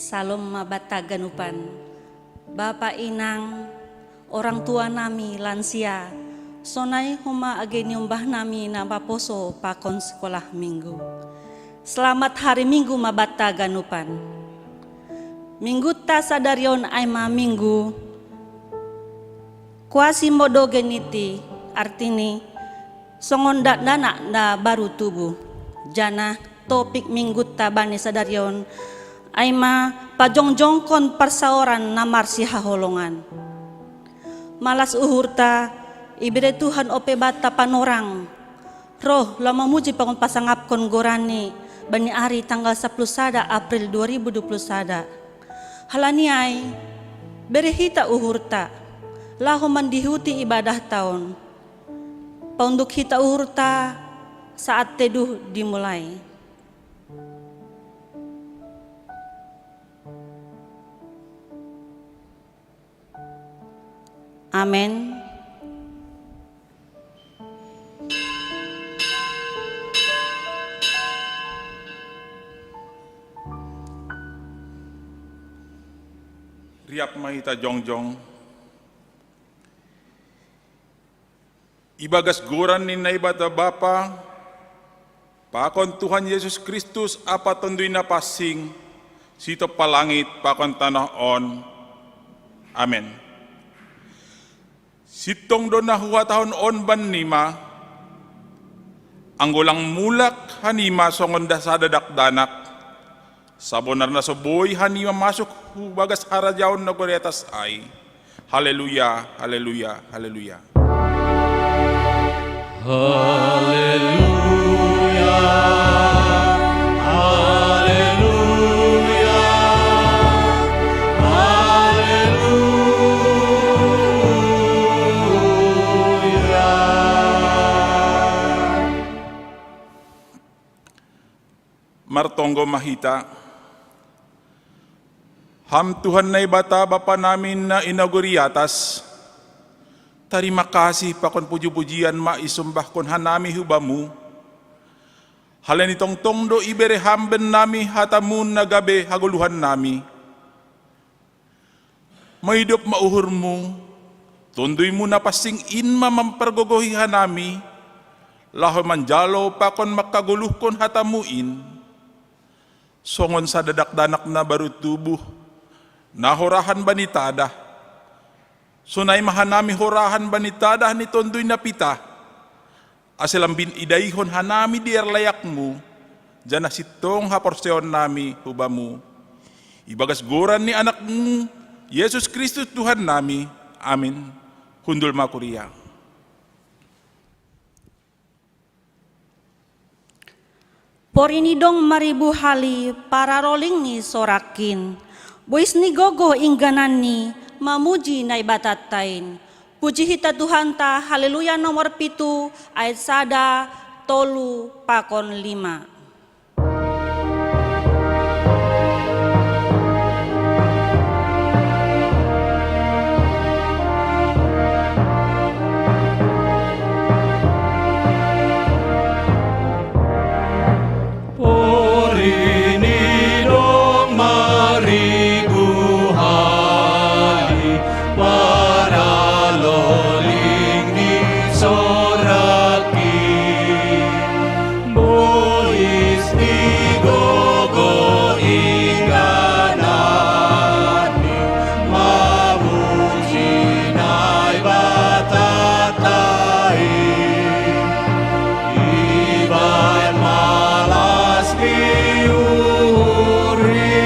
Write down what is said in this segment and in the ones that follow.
Salom mabata ganupan, Bapak Inang, orang tua nami lansia, sonai huma ageniumbah nami na paposo pakon sekolah minggu. Selamat hari Minggu mabata ganupan. Minggu ta sadarion aima minggu, kuasi modo geniti artini songondak dana na baru tubuh. Jana topik minggu ta bani sadarion aima pajongjongkon persaoran namar si haholongan. Malas uhurta ibere Tuhan ope bata panorang. Roh lama muji pangon pasangapkon gorani bani ari tanggal 10 sada April 2020 sada. Halaniai bere hita uhurta laho mandihuti ibadah tahun. Paunduk hita uhurta saat teduh dimulai. Amin. Riap mahita jongjong, ibagas goran ni naibata Bapa, pakon Tuhan Yesus Kristus apa tundui na pasing, sito palangit pakon tanah on. Amen. Sitong do na huwa tahun on ban nima, anggolang mulak hanima songon dasada dakdanak, sabonar na soboy hanima masuk hubagas harajaon na koretas ay. Haleluya, haleluya, haleluya. Haleluya, haleluya, haleluya. Martonggo mahita, ham Tuhan na ibata Bapa namin na inauguriatas, terima kasih pakon puji-pujian maisumbah kon hanami hubamu. Halen itong tongdo ibere hamben nami hatamun na gabe haguluhan nami. Mahidup mauhurmu, tunduy mo na pasing inma mampergogohihan nami, laho manjalo pakon makaguluh kon hatamuin. Songon sa dadakdanak na baru tubuh, nahorahan banitada. Sunay mahanami horahan banitada ni tondoy na pita. Asilambin idayhon hanami di erlayakmu, dyan na sitong haporsyon nami hubamu. Ibagas goran ni anakmu, Yesus Kristus Tuhan nami. Amin. Hundul makuria. Porinidong maribu hali para rolling ni sorakin. Bois ni gogo ingganan ni mamuji na ibatatain. Puji hita Tuhan ta, haleluya nomor 7 ayat sada tolu pakon 5. Porinidong maribu hali para loling ni soraki, bois ni gogo ingganani, mamuji na ibatatai, iban malas ni uri,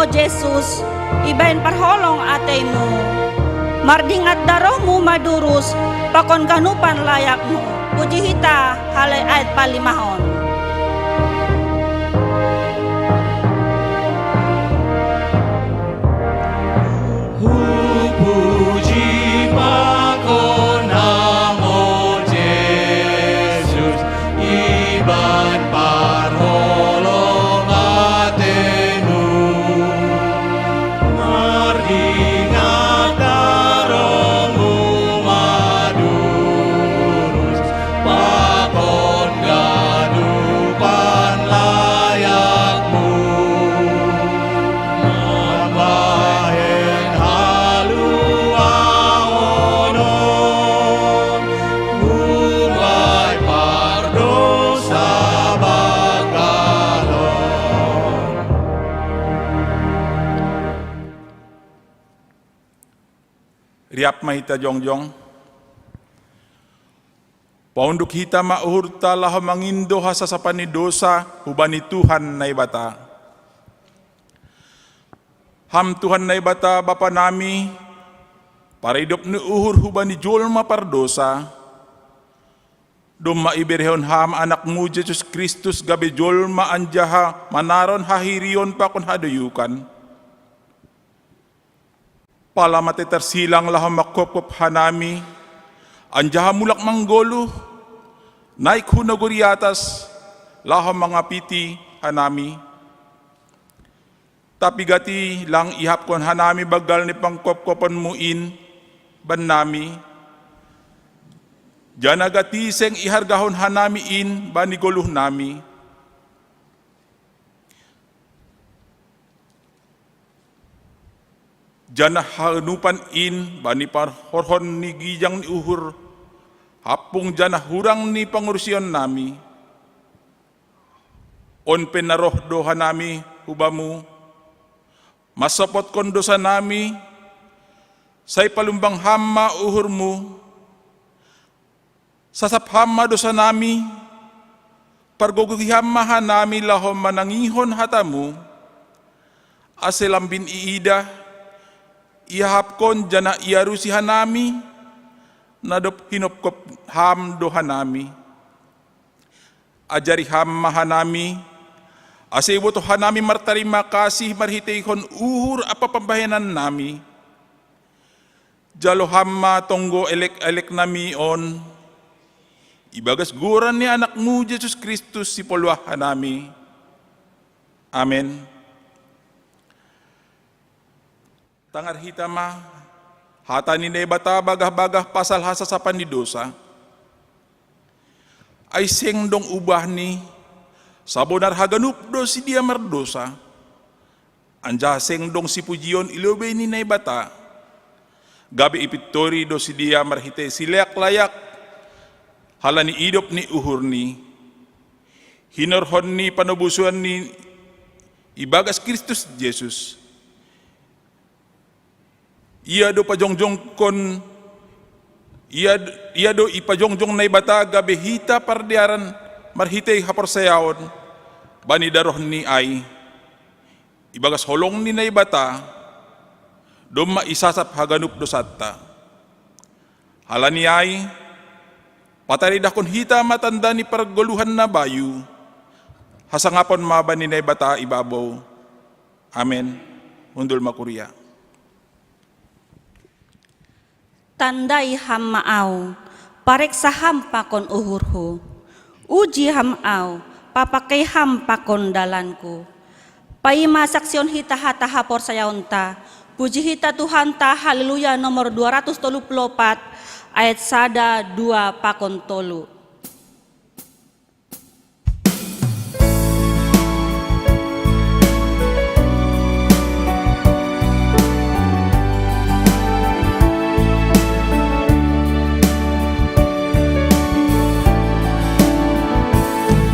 o Jesus, ibain parholong ataymu. Mardingat darohmu madurus, pakon kanupan layakmu. Puji hita halay ayat palimahon. Puji pakon namo Jesus, iban parholong atenu. Mardingat daromu madurus, pakon gadupan layakmu. Mambahen haluaonon, umay pardosa bagalon. Riap mahita jongjong. Paunduk hita mauhurta laho mangindo hasa sa panidosa hubani Tuhan na ibata. Ham Tuhan na ibata Bapa nami, para idop ni uhur hubani julma pardosa. Duma iberehon ham anakmu Jesus Kristus gabi julma anjaha manaron hahirion pa kun haduyukan. Palamati tersilang laham makopop hanami, anjaha mulak manggolo, naik hunaguri atas, laham mga piti hanami. Tapi gati lang ihap kon hanami bagal ni pangkop-kopan muin, ban nami. Jana gati seng ihargahon hanami in, ban goluh nami. Jana hanupan in bani par horhon ni gijang ni uhur, hapung jana hurang ni pangurusyon nami. On penaroh doha nami hubamu, masapot kon dosa nami, say palumbang hama uhurmu, sasap hama dosa nami, pargogugi hama hanami lahom manangihon hatamu, aselambin iida, ihapkon jana iarusi hanami, nadop hinopkop ham do hanami. Ajari ham mahanami, asebo to hanami martarima kasih marhiteikon uhur apa pambayanan nami. Jalo hamma tonggo elek-elek nami on, ibagas guran ni anakmu Jesus Kristus si polwah hanami. Amen. Tangar hitama, hata ni nebata bagah-bagah pasal hasa sa panidosa, ay sengdong ubah ni, sabonar haganup do si dia merdosa, anja sengdong si pujion ilobe ni nebata, gabi ipitori do si dia marhite si layak-layak, hala ni idop ni uhur ni, hinorhon ni panubusuan ni ibagas Kristus Jesus. Ia do pajongjong kon, ia do ipajongjong na ibata gabi hita pardiaran marhitay haporsayaon, bani daroh ni ay, ibagas holong ni na ibata, do maisasap haganup dosatta. Hala ni ay, patari dakon hita matanda ni pargoluhan na bayu, hasangapon mabani na ibata ibabaw. Amen. Undul makuria. Tandai ham maaw, pareksa ham pakon uhurhu. Uji ham aw, papakai ham pakon dalanku. Paima saksyon hita hata hapor sayaunta. Puji hita Tuhan ta, haleluya, nomor 234 ayat 1, 2 pakon tolu.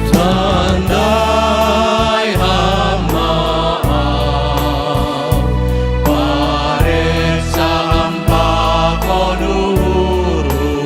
Tandai hamaaw, pareksa ham pakon uhuru.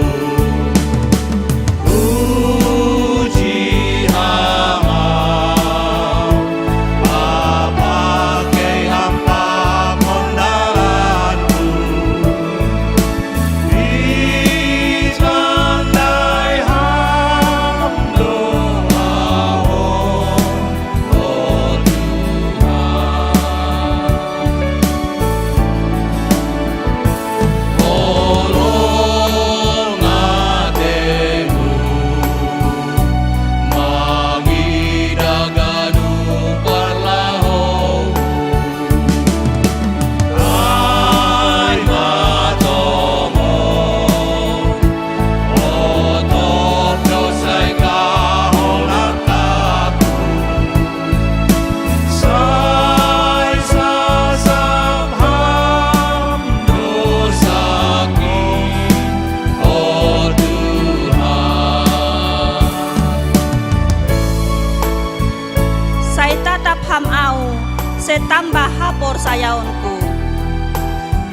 setambah hapor sayaonku.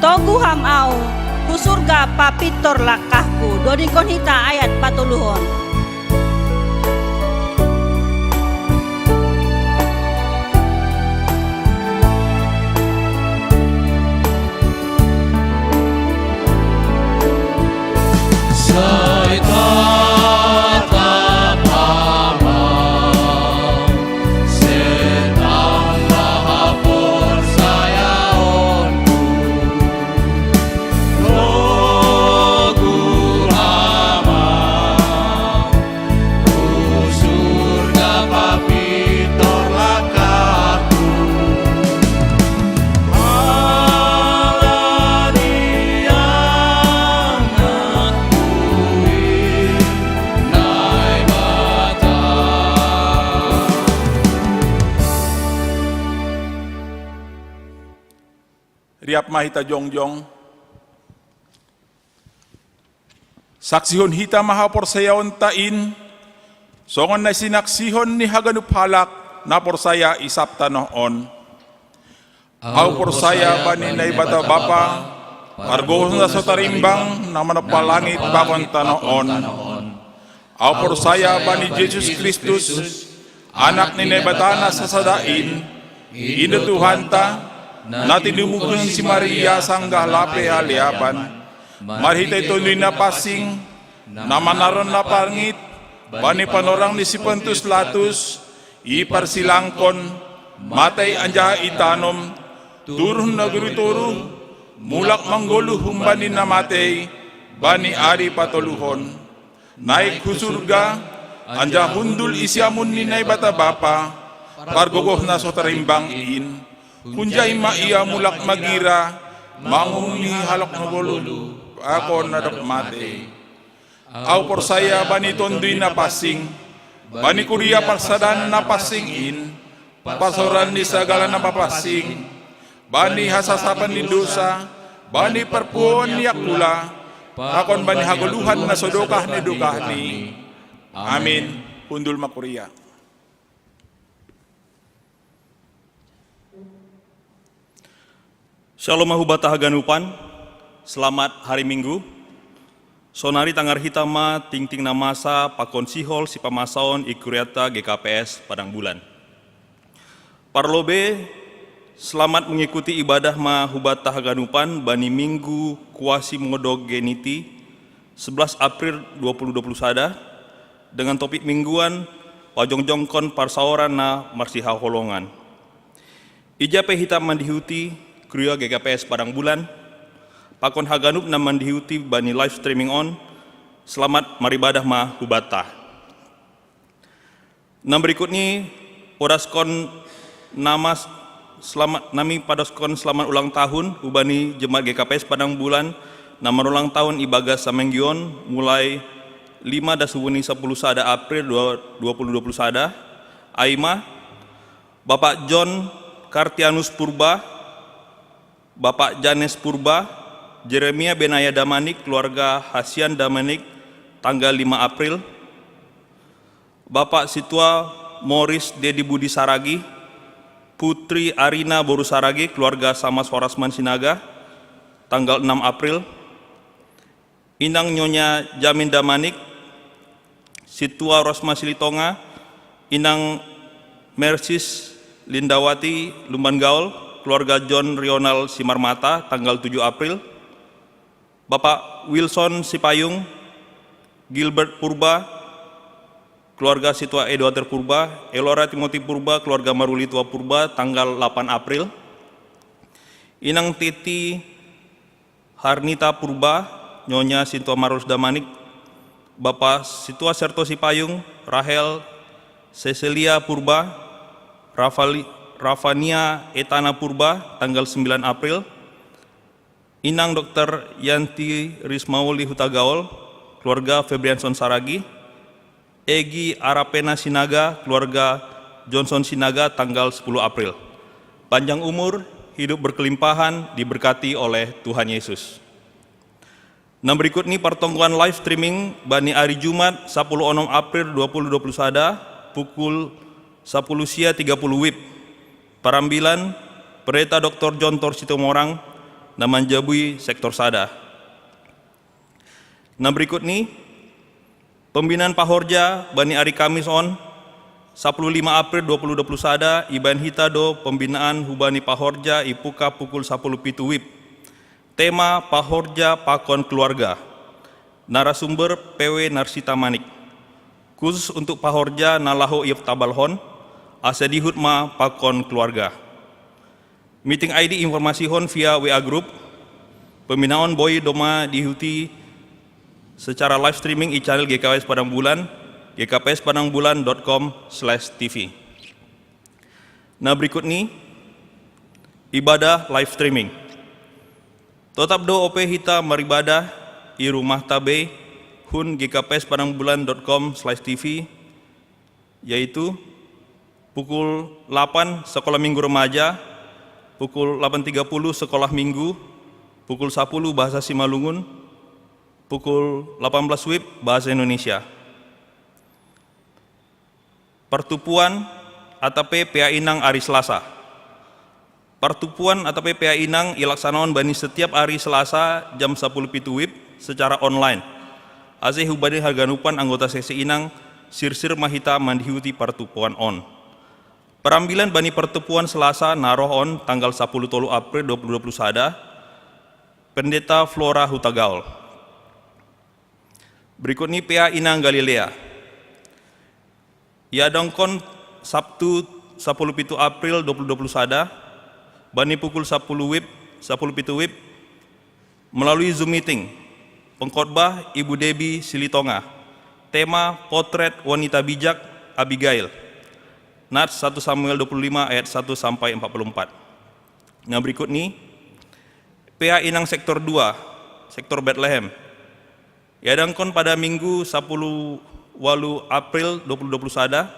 Togu ham au ku surga papitor lakahku. Dodikon hita ayat patuluhon. Saya tatap amal, setambah hapur sayaonku. Togu amal, ku surga papitor lakahku. Riap mahita jongjong. Saksihon hita mahapor sayaon tain. Songon na sinaksihon ni haganup halak na porsaya isap tanoon. Au porsaya bani na ibata bapa. Pargohon na sa tarimbang na manapalangit bakon tanoon. Au porsaya bani Jesus Kristus. Anak ni Nebatana sa sadain. Ina Tuhan ta. Natinumukan si Maria sanggah lape aliapan. Marhita ito na pasing, na manaron na pangit, bani panorang ni si Pontius Latus, iparsilangkon, matay anja itanom, turun na guruturo, mulak manggolo humbanin na matay, bani ari patuluhon. Naik kusurga, anja hundul isyamun ni naibata bapa, pargogoh na sotarimbang in. Kunjay maiya mulak magira, mangumi halak na golo, ako nadap mate. Au porsaya bani tondoy na pasing, bani kuriya parsadan na pasing in, pasoran ni sagala na papasing, bani hasasapan ni dosa, bani parpuon ni akula, akon bani haguluhan na sodokah ni dukah ni. Amin. Hundul makuriya. Shalom mahubata haganupan, selamat hari Minggu. Sonari tanggar hitama ting-ting namasa pakon sihol si pamasaon ikuriata GKPS Padang Bulan. Parlobe, selamat mengikuti ibadah mahubata haganupan bani Minggu kuasi mengodog geniti 11 April 2020 sada dengan topik mingguan wajongjongkon parsaoran na marsiha holongan. Ijape hitam mandihuti Kriya GKPS Padang Bulan, pakon haganup na mandihuti bani live streaming on, selamat maribadah ma hubata. Nam berikutnya, podaskon nama selamat nami padaskon selamat ulang tahun ubani jemaat GKPS Padang Bulan, nama ulang tahun Ibagas Samenggion mulai 5 dasubuni 10 sada April 2020 sada, Aima, Bapak John Kartianus Purba, Bapak Janes Purba, Jeremia Benaya Damanik, keluarga Hasian Damanik, tanggal 5 April. Bapak Situa Morris Dedi Budi Saragi, Putri Arina Boru Saragi, keluarga Samas Warasman Sinaga, tanggal 6 April. Inang Nyonya Jamin Damanik, Situa Rosma Silitonga, Inang Mersis Lindawati Lumban Gaul, keluarga John Rional Simarmata, tanggal 7 April. Bapak Wilson Sipayung, Gilbert Purba, keluarga Situa Edwater Purba, Elora Timothy Purba, keluarga Maruli Tua Purba, tanggal 8 April. Inang Titi Harnita Purba, Nyonya Sintua Marus Damanik, Bapak Situa Serto Sipayung, Rahel Cecilia Purba, Rafania Etana Purba, tanggal 9 April. Inang Dr. Yanti Rismauli Hutagaol, keluarga Febrianson Saragi. Egi Arapena Sinaga, keluarga Johnson Sinaga, tanggal 10 April. Panjang umur, hidup berkelimpahan, diberkati oleh Tuhan Yesus. Nah berikut ini pertongguan live streaming bani hari Jumat 10 April 2020 sada pukul 10 sia 30 WIB. Parambilan Pendeta Dr. John Tor Sitomorang, na manjabui sektor sada. Nah berikut ini, pembinaan Pahorja bani hari Kamis on 15 April 2020 sada, iban hita do pembinaan hubani Pahorja ipuka pukul 10 pitu wib. Tema Pahorja Pakon Keluarga. Narasumber PW Narsita Manik. Khusus untuk Pahorja nalaho iep tabalhon, asedihut ma Pakon Keluarga. Meeting ID informasi hon via WA Group. Pembinaan boy doma dihuti secara live streaming di channel GKPS Padang Bulan, gkpspadangbulan.com/tv. Nah berikut ini, ibadah live streaming. Tetap do OP hita maribadah i rumah tabe hun gkpspadangbulan.com/tv, yaitu pukul 8 sekolah minggu remaja, pukul 8.30 sekolah minggu, pukul 10 bahasa Simalungun, pukul 18 WIB bahasa Indonesia. Pertupuan ATP PA Inang hari Selasa. Pertupuan ATP PA Inang ilaksanaon bani setiap hari Selasa jam 10 pitu WIB secara online. Ase hubani harganupan anggota seksi Inang sirsir mahita mandihuti pertupuan on. Perambilan bani pertupuan Selasa naroh on tanggal 10 April 2020 sada. Pendeta Flora Hutagaul. Berikut ini PA Inang Galilea. Ya dongkon Sabtu 10 pitu April 2020 sada, bani pukul 10 WIB, 10 pitu WIB, melalui Zoom meeting, pengkhotbah Ibu Debbie Silitonga, tema Potret Wanita Bijak Abigail, Nats 1 Samuel 25 ayat 1 sampai 44. Nah berikut ini, PA Inang Sektor 2, Sektor Bethlehem. Ya dangkon pada Minggu 10 April 2020 sada,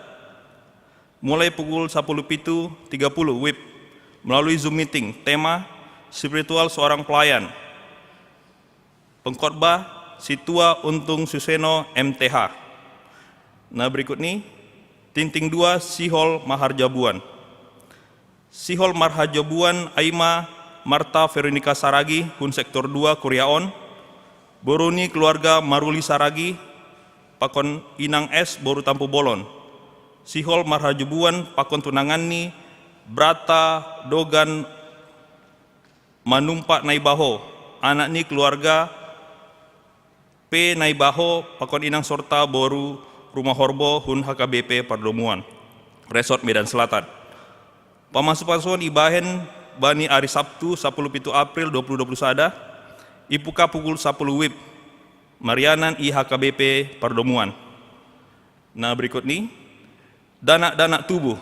mulai pukul 10.30 WIB, melalui Zoom meeting, tema spiritual seorang pelayan. Pengkhotbah Situa Untung Suseno MTH. Nah berikut ini, Tinting 2 Sihol Maharjabuan. Sihol Maharjabuan Aima Marta Veronica Saragi, Hun Sektor 2 Kuriaon, Boroni keluarga Maruli Saragi, Pakon Inang S Boru Tampu Bolon, Sihol Marhajubuan Pakon Tunangan ni Brata Dogan Manumpak Naibaho, anak ni keluarga P Naibaho Pakon Inang Sorta Boru Rumah Horbo Hun HKBP Pardomuan, Resort Medan Selatan. Pemasukan ibahen bani hari Sabtu 10 April 2020 sada, ipuka pukul 10 WIB, Marianan IHKBP Pardomuan. Nah berikut ini, danak-danak tubuh.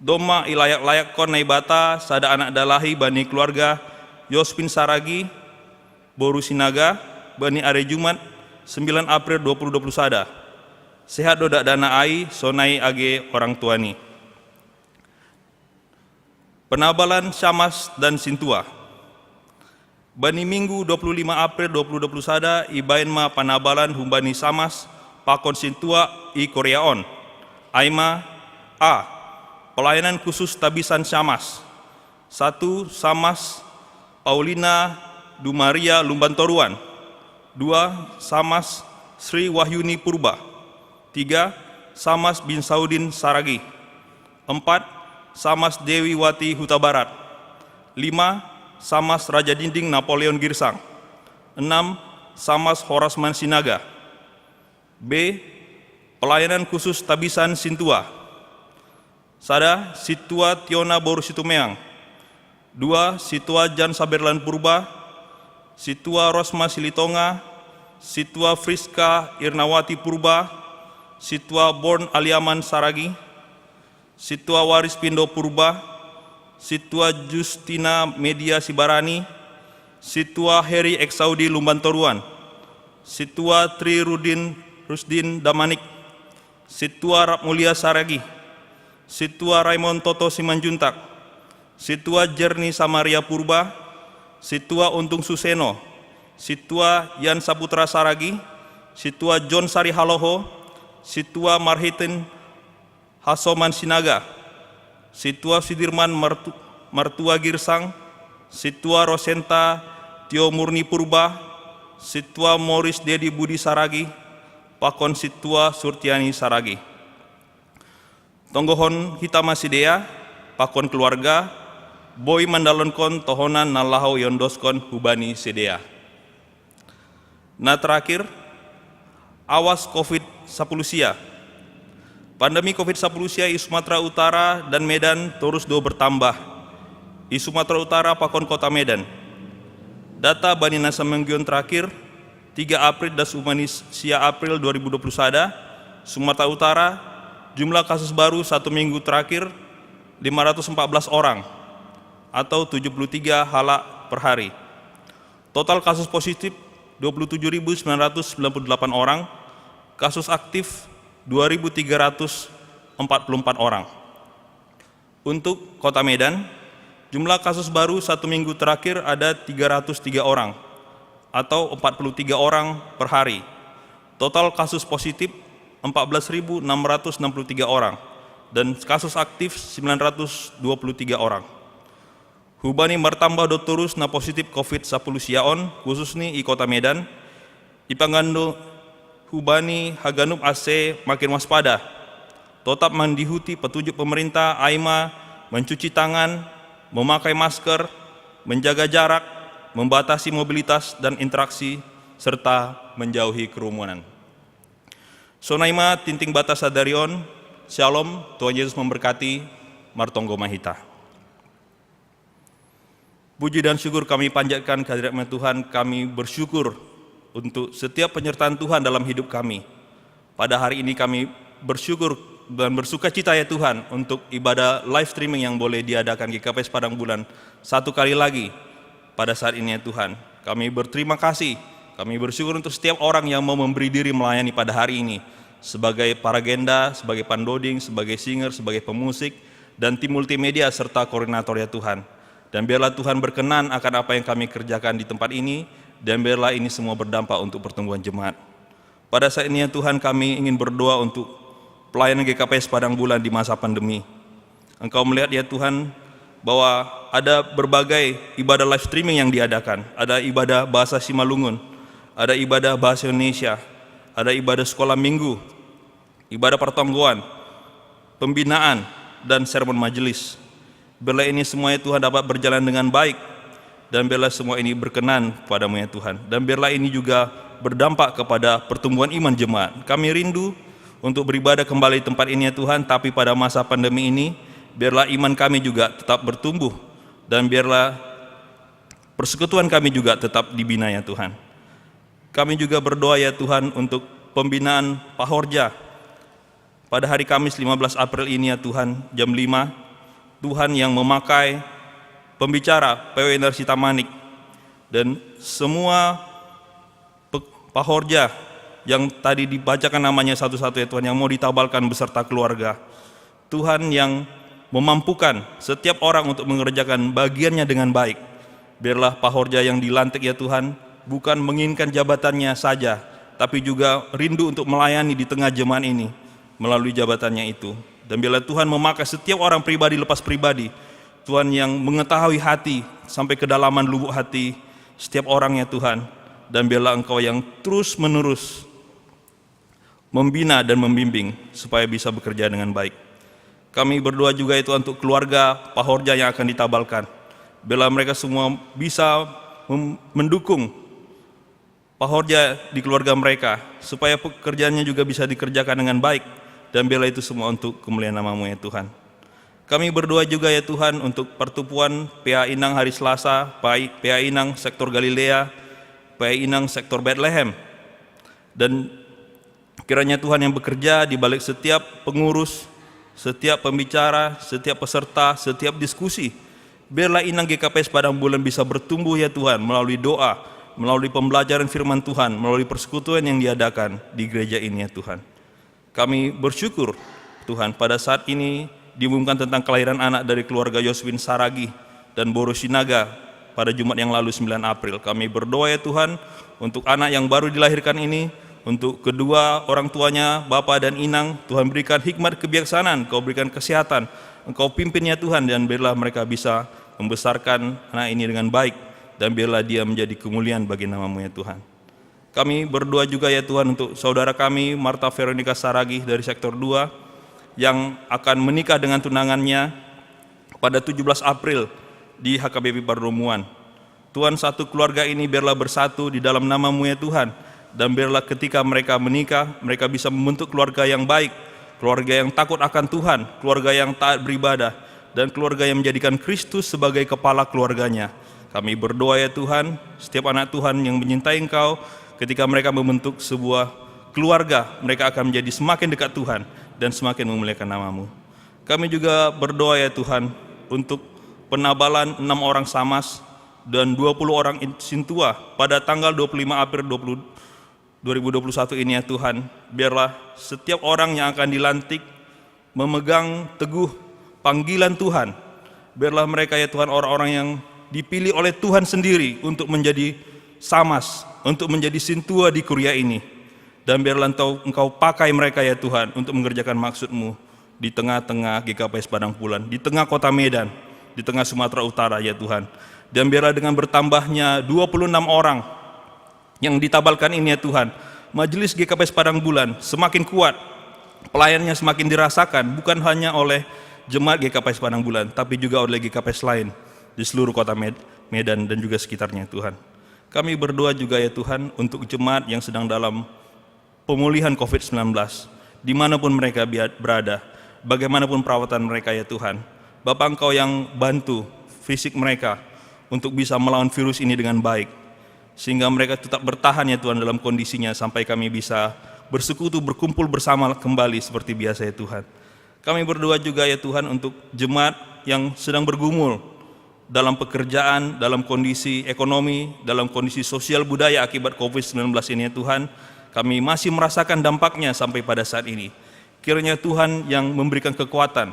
Doma ilayak-layak kon naibata sada anak dalahi bani keluarga Yospin Saragi, Boru Sinaga, bani hari Jumat 9 April 2020 sada. Sehat dodak dana ai, sonai age orang tuani. Penabalan Syamas dan Sintua. Bani Minggu 25 April 2020 sada, ibain ma panabalan humbani Samas, Pakon Sintua i Koreaon. Aima A. Pelayanan khusus tabisan Syamas. 1. Samas Paulina Dumaria Lumbantoruan. 2. Samas Sri Wahyuni Purba. 3. Samas bin Saudin Saragi. 4. Samas Dewi Wati Huta Barat. 5. Samas Raja Dinding Napoleon Girsang. 6. Samas Horasman Sinaga. B. Pelayanan khusus tabisan Sintua. Sada Situa Tiona Boru Situmeang. 2. Situa Jan Saberlan Purba. Situa Rosma Silitonga. Situa Friska Irnawati Purba. Situa Born Aliaman Saragi. Situa Waris Pindo Purba, Situa Justina Media Sibarani, Situa Heri Eksaudi Lumbantoruan, Situa Tri Rusdin Damanik, Situa Rapmulia Saragi, Situa Raymond Toto Simanjuntak, Situa Jerni Samaria Purba, Situa Untung Suseno, Situa Yan Saputra Saragi, Situa John Sari Haloho, Situa Marhitin Hasoman Sinaga, Situa Sudirman Martua Girsang, Situa Rosenta Tio Murni Purba, Situa Morris Dedi Budi Saragi, Pakon Situa Surtiani Saragi. Tonggohon Hitama Sidea, Pakon keluarga, Boy Mandalonkon Tohonan Nalahau Yondoskon Hubani Sidea. Nah terakhir, awas COVID-10. Pandemi COVID-10 di Sumatera Utara dan Medan terus bertambah. Di Sumatera Utara, Pakon Kota Medan. Data Bani Nasamenggion terakhir, 3 April dan Sumanisia April 2021, Sumatera Utara, jumlah kasus baru 1 minggu terakhir 514 orang atau 73 halak per hari. Total kasus positif 27.998 orang, kasus aktif 2.344 orang. Untuk Kota Medan, jumlah kasus baru 1 minggu terakhir ada 303 orang atau 43 orang per hari. Total kasus positif 14.663 orang dan kasus aktif 923 orang. Hubani bertambah terus na positif COVID-10 siaon khusus nih di Kota Medan. Ipangando Hubani Haganup AC makin waspada. Tetap mendihuti petunjuk pemerintah AIMA mencuci tangan, memakai masker, menjaga jarak, membatasi mobilitas dan interaksi, serta menjauhi kerumunan. Sonaima tinting batas sadarion, Shalom, Tuhan Yesus memberkati, Martonggo Mahita. Puji dan syukur kami panjatkan kehadirat Tuhan, kami bersyukur untuk setiap penyertaan Tuhan dalam hidup kami. Pada hari ini kami bersyukur dan bersuka cita ya Tuhan untuk ibadah live streaming yang boleh diadakan GKPS Padang Bulan satu kali lagi pada saat ini ya Tuhan. Kami berterima kasih, kami bersyukur untuk setiap orang yang mau memberi diri melayani pada hari ini sebagai paragenda, sebagai pandoding, sebagai singer, sebagai pemusik, dan tim multimedia serta koordinator ya Tuhan. Dan biarlah Tuhan berkenan akan apa yang kami kerjakan di tempat ini, dan biarlah ini semua berdampak untuk pertumbuhan jemaat. Pada saat ini ya Tuhan, kami ingin berdoa untuk pelayanan GKPS Padang Bulan di masa pandemi. Engkau melihat ya Tuhan bahwa ada berbagai ibadah live streaming yang diadakan. Ada ibadah bahasa Simalungun, ada ibadah bahasa Indonesia, ada ibadah sekolah minggu, ibadah pertonggoan, pembinaan, dan sermon majelis. Biarlah ini semua ya Tuhan dapat berjalan dengan baik, dan biarlah semua ini berkenan padamu ya Tuhan. Dan biarlah ini juga berdampak kepada pertumbuhan iman jemaat. Kami rindu untuk beribadah kembali di tempat ini ya Tuhan, tapi pada masa pandemi ini, biarlah iman kami juga tetap bertumbuh, dan biarlah persekutuan kami juga tetap dibina ya Tuhan. Kami juga berdoa ya Tuhan untuk pembinaan Pahorja pada hari Kamis 15 April ini ya Tuhan, jam 5, Tuhan yang memakai pembicara PW Narsita Manik dan semua Pahorja yang tadi dibacakan namanya satu-satu ya Tuhan, yang mau ditabalkan beserta keluarga. Tuhan yang memampukan setiap orang untuk mengerjakan bagiannya dengan baik. Biarlah Pahorja yang dilantik ya Tuhan, bukan menginginkan jabatannya saja, tapi juga rindu untuk melayani di tengah jemaat ini melalui jabatannya itu. Dan biarlah Tuhan memakai setiap orang pribadi lepas pribadi, Tuhan yang mengetahui hati sampai kedalaman lubuk hati setiap orang ya Tuhan. Dan biarlah Engkau yang terus menerus membina dan membimbing supaya bisa bekerja dengan baik. Kami berdoa juga itu untuk keluarga Pahorja yang akan ditabalkan. Biarlah mereka semua bisa mendukung Pahorja di keluarga mereka, supaya pekerjaannya juga bisa dikerjakan dengan baik. Dan biarlah itu semua untuk kemuliaan nama-Mu ya Tuhan. Kami berdoa juga ya Tuhan untuk pertubuhan PA Inang hari Selasa, PA Inang sektor Galilea, PA Inang sektor Bethlehem. Dan kiranya Tuhan yang bekerja di balik setiap pengurus, setiap pembicara, setiap peserta, setiap diskusi. Biarlah Inang GKPS Padang Bulan bisa bertumbuh ya Tuhan melalui doa, melalui pembelajaran firman Tuhan, melalui persekutuan yang diadakan di gereja ini ya Tuhan. Kami bersyukur Tuhan pada saat ini diumumkan tentang kelahiran anak dari keluarga Yoswin Saragi dan Boros Sinaga pada Jumat yang lalu 9 April. Kami berdoa ya Tuhan untuk anak yang baru dilahirkan ini, untuk kedua orang tuanya, Bapak dan Inang, Tuhan berikan hikmat kebijaksanaan, Engkau berikan kesehatan, Engkau pimpin ya Tuhan, dan biarlah mereka bisa membesarkan anak ini dengan baik, dan biarlah dia menjadi kemuliaan bagi nama-Mu ya Tuhan. Kami berdoa juga ya Tuhan untuk saudara kami Marta Veronica Saragih dari sektor 2 yang akan menikah dengan tunangannya pada 17 April di HKBP Pardomuan. Tuhan, satu keluarga ini biarlah bersatu di dalam nama-Mu ya Tuhan, dan biarlah ketika mereka menikah, mereka bisa membentuk keluarga yang baik, keluarga yang takut akan Tuhan, keluarga yang taat beribadah, dan keluarga yang menjadikan Kristus sebagai kepala keluarganya. Kami berdoa ya Tuhan, setiap anak Tuhan yang menyintai Engkau, ketika mereka membentuk sebuah keluarga, mereka akan menjadi semakin dekat Tuhan dan semakin memuliakan nama-Mu. Kami juga berdoa ya Tuhan untuk penabalan 6 orang Samas dan 20 orang Sintua pada tanggal 25 April 2021 ini ya Tuhan. Biarlah setiap orang yang akan dilantik memegang teguh panggilan Tuhan. Biarlah mereka ya Tuhan orang-orang yang dipilih oleh Tuhan sendiri untuk menjadi Samas, untuk menjadi Sintua di Kuria ini. Dan biarlah Engkau pakai mereka ya Tuhan untuk mengerjakan maksud-Mu di tengah-tengah GKPS Padang Bulan, di tengah kota Medan, di tengah Sumatera Utara ya Tuhan. Dan biarlah dengan bertambahnya 26 orang yang ditabalkan ini ya Tuhan, Majelis GKPS Padang Bulan semakin kuat, pelayanannya semakin dirasakan bukan hanya oleh jemaat GKPS Padang Bulan, tapi juga oleh GKPS lain di seluruh kota Medan dan juga sekitarnya Tuhan. Kami berdoa juga ya Tuhan untuk jemaat yang sedang dalam pemulihan COVID-19, dimanapun mereka berada, bagaimanapun perawatan mereka ya Tuhan. Bapa, Engkau yang bantu fisik mereka untuk bisa melawan virus ini dengan baik, sehingga mereka tetap bertahan ya Tuhan dalam kondisinya sampai kami bisa bersekutu, berkumpul bersama kembali seperti biasa ya Tuhan. Kami berdoa juga ya Tuhan untuk jemaat yang sedang bergumul dalam pekerjaan, dalam kondisi ekonomi, dalam kondisi sosial budaya akibat COVID-19 ini ya Tuhan. Kami masih merasakan dampaknya sampai pada saat ini. Kiranya Tuhan yang memberikan kekuatan,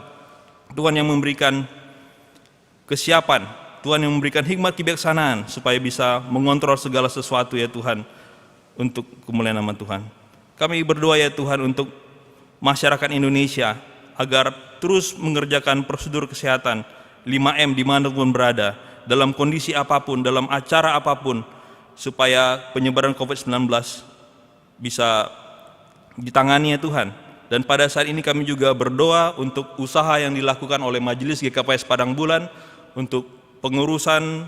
Tuhan yang memberikan kesiapan, Tuhan yang memberikan hikmat kebijaksanaan supaya bisa mengontrol segala sesuatu ya Tuhan untuk kemuliaan nama Tuhan. Kami berdoa ya Tuhan untuk masyarakat Indonesia agar terus mengerjakan prosedur kesehatan 5M dimanapun berada, dalam kondisi apapun, dalam acara apapun, supaya penyebaran COVID-19 bisa ditangani ya Tuhan. Dan pada saat ini kami juga berdoa untuk usaha yang dilakukan oleh Majelis GKPS Padang Bulan untuk pengurusan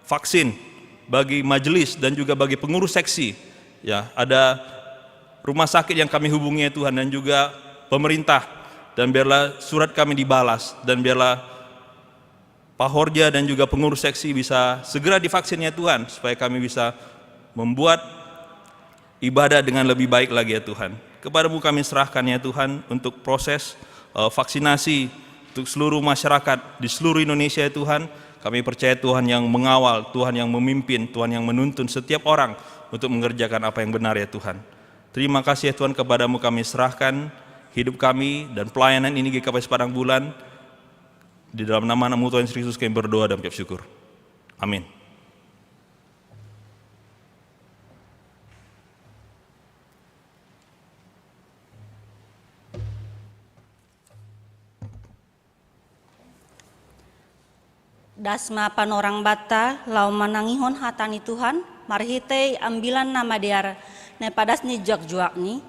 vaksin bagi majelis dan juga bagi pengurus seksi. Ya, ada rumah sakit yang kami hubungi ya Tuhan, dan juga pemerintah, dan biarlah surat kami dibalas, dan biarlah Pak Horja dan juga pengurus seksi bisa segera divaksin ya Tuhan, supaya kami bisa membuat ibadah dengan lebih baik lagi ya Tuhan. Kepadamu kami serahkan ya Tuhan untuk proses vaksinasi untuk seluruh masyarakat di seluruh Indonesia ya Tuhan. Kami percaya Tuhan yang mengawal, Tuhan yang memimpin, Tuhan yang menuntun setiap orang untuk mengerjakan apa yang benar ya Tuhan. Terima kasih ya Tuhan, kepadamu kami serahkan hidup kami dan pelayanan ini GKPS Padang Bulan. Di dalam nama-Mu Tuhan Yesus Kristus kami berdoa dan mengucap syukur. Amin. Dasma panorang bata lau manangihon hatani Tuhan, marhite ambilan nama diar ne padas ni juak ni.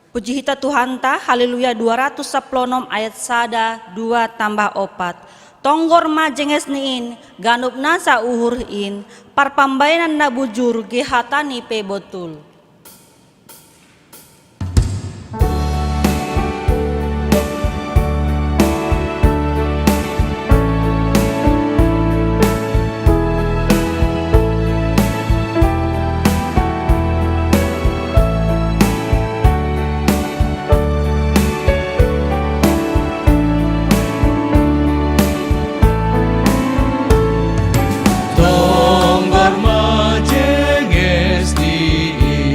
Puji hita Tuhan ta, haleluya 216 ayat sada 2 tambah 4. Tonggor majenges niin, ganup nasa uhur in, parpambainan na bujur gehatani pe botul. Tonggor majenges niin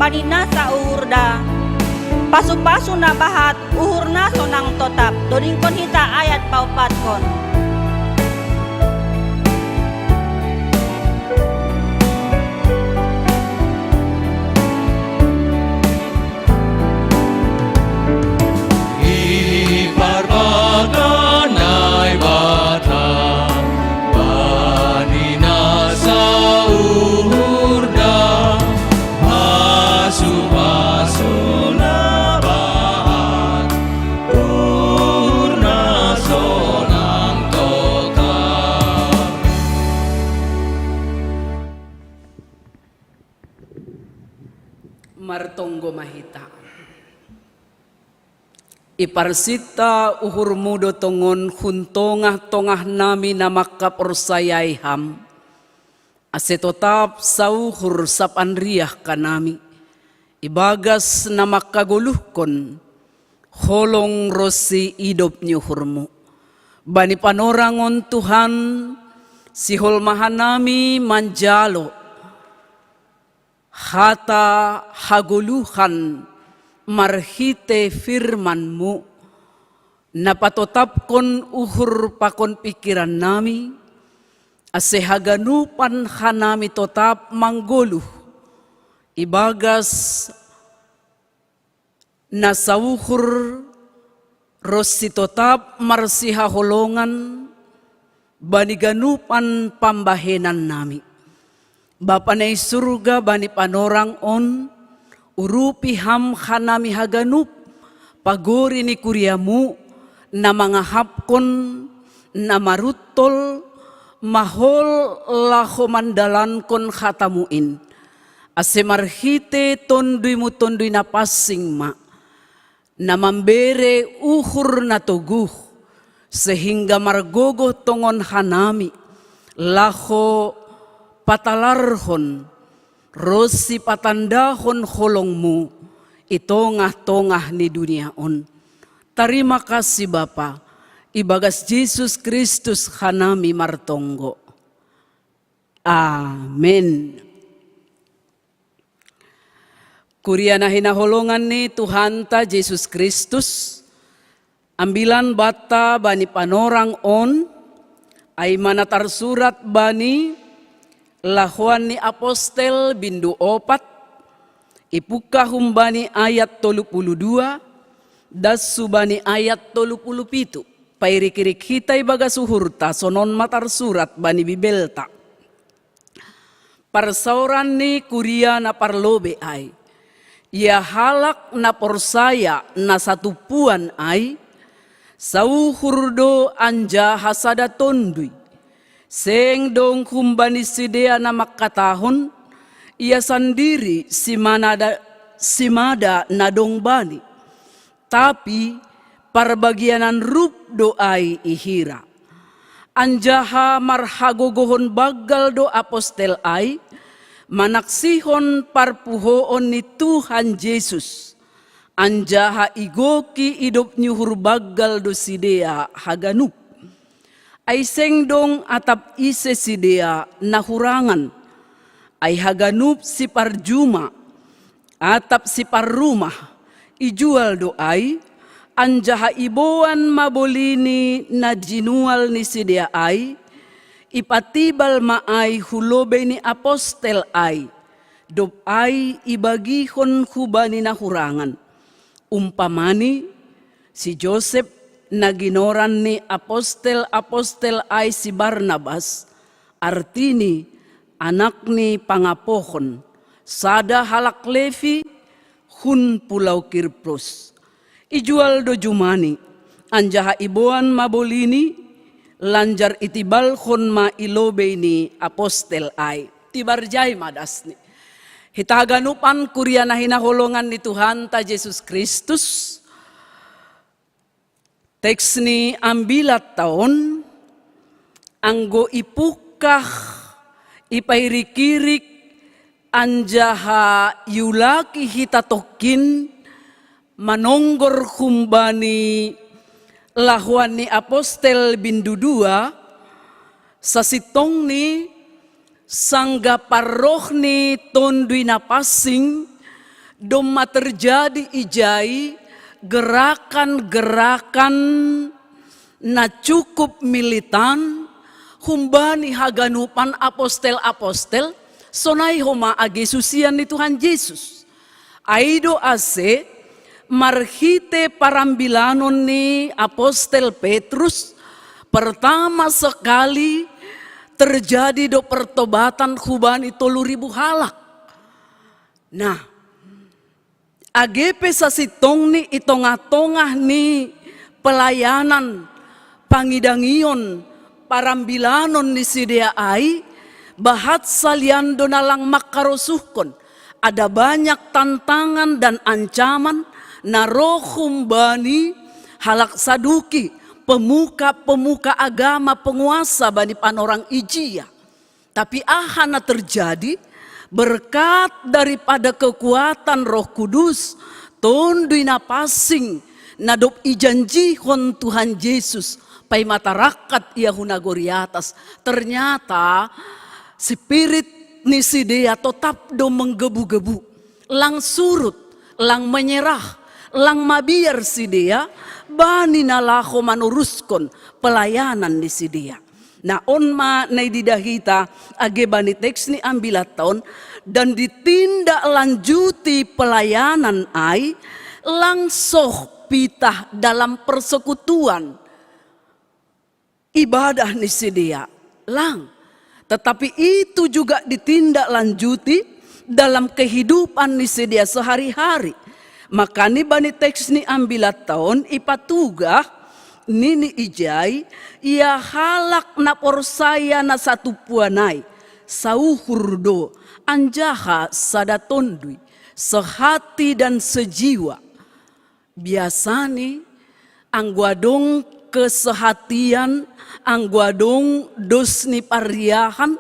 banina sa uhurda. Pasu-pasu na bahat uhur na sonang totap. Doringkon hita ayat paupatkon. Iparbaganay bata banina sa uhurda, pasu-pasu na bahat uhur na sonang totap. Martonggo mahita. Iparsita uhur mudo tongon huntongah-tongah nami na makaporsayay ham. Asetotap sa uhur sapanriyah kanami. Ibagas na makaguluhkon, holong rosi idop niyo hurmo. Bani panorangon Tuhan, si holmahan nami manjalo. Hata haguluhan, marhite firmanmu, napatotapkon uhur pakon pikiran nami, asehaganupan hanami totap mangguluh, ibagas nasauhur rosi totap marsiha holongan, baniganupan pambahenan nami. Bapa na surga bani panorang on, urupi ham hanami haganup, pagori ni kuryamu, na mga hapkon, na marutol, mahol laho mandalan kon khatamuin. Asemarhite tonduy mo tonduy na pasing ma, na mambere uhur na tuguh, sehingga margogo tongon hanami, laho patalarhon, rosi patandahon holongmu, itongah-tongah ni duniaon. Terima kasih Bapa, ibagas Yesus Kristus hanami martonggo. Amin. Kuriana hinaholongan ni Tuhan ta Yesus Kristus, ambilan bata bani panorang on, ay manatar surat bani lahuan ni apostel bindu opat, ipuka humbani ayat 32, das subani ayat 37. Pairikirik hitay baga suhurta sonon matar surat bani bibelta. Parsauran ni kuria na parlobe ay, ia halak na porsaya na satupuan ay, sauhurdo anja hasada tondui. Seng dong kumbani sidea na makatahon, ia sendiri simada na dong bani. Tapi parbagianan rup doai ihira. Anjaha marhagogohon bagal do apostel ay, manaksihon parpuhoon ni Tuhan Yesus. Anjaha igoki idop nyuhur bagal do sidea haganup. Ay sengdong atap ise sidea nahurangan, ay haganup si parjuma, atap si parrumah, ijual doay, anjaha iboan mabolini na jinual ni sidea ay, ipatibal maay hulobe ni apostel ay, dop ay ibagihon hubani nahurangan. Umpamani, si Joseph na ginoran ni apostel ay si Barnabas, artini anak ni pangapohon, sada halak Levi, hun pulau Kirpros. Ijual do jumani, anjaha ibuan mabolini, lanjar itibal kon ma ilobe ni apostel ay. Tibarjay madasni. Hitaganupan kurya na hinaholongan ni Tuhan ta Yesus Kristus, teks ni ambilat taon, anggo ipukah, ipairikirik, anjaha yulaki hitatokin, manonggor kumbani lahuan ni apostel bindudua, sa sitong ni sangga paroh ni tonduy na pasing, Doma terjadi ijai gerakan-gerakan na cukup militan humbani haganupan apostel-apostel sonai homa age susian ni Tuhan Yesus. Aido ase marhite parambilanon ni apostel Petrus pertama sekali terjadi do pertobatan hubani 3.000 halak. Nah, agepe sa sitong ni itong-atongah ni pelayanan pangidangion parambilanon ni sidea ai bahat salian do nalang makarosuhkon. Ada banyak tantangan dan ancaman na roh humbani halak saduki pemuka-pemuka agama penguasa bani panorang ijia. Tapi ahana terjadi berkat daripada kekuatan Roh Kudus tondui napasing nadop ijanjihon Tuhan Yesus pai matarakat ia hunagori atas. Ternyata spirit ni sidea tetap do menggebu-gebu, lang surut, lang menyerah, lang mabiar sidea bani nalaho manuruskan pelayanan ni sidea. Nah onma na didahita age bani teks ni ambilat tahun dan ditindaklanjuti pelayanan ai langsung pitah dalam persekutuan ibadah ni sidea lang. Tetapi itu juga ditindaklanjuti dalam kehidupan ni sidea sehari-hari. Maka ni bani teks ni ambilat tahun ipatugah nini ijai ia halak na porsaya na satu puanai sauhurdo anjaha sadatondui sehati dan sejiwa. Biasani angguadong kesehatian angguadong dosni pariahan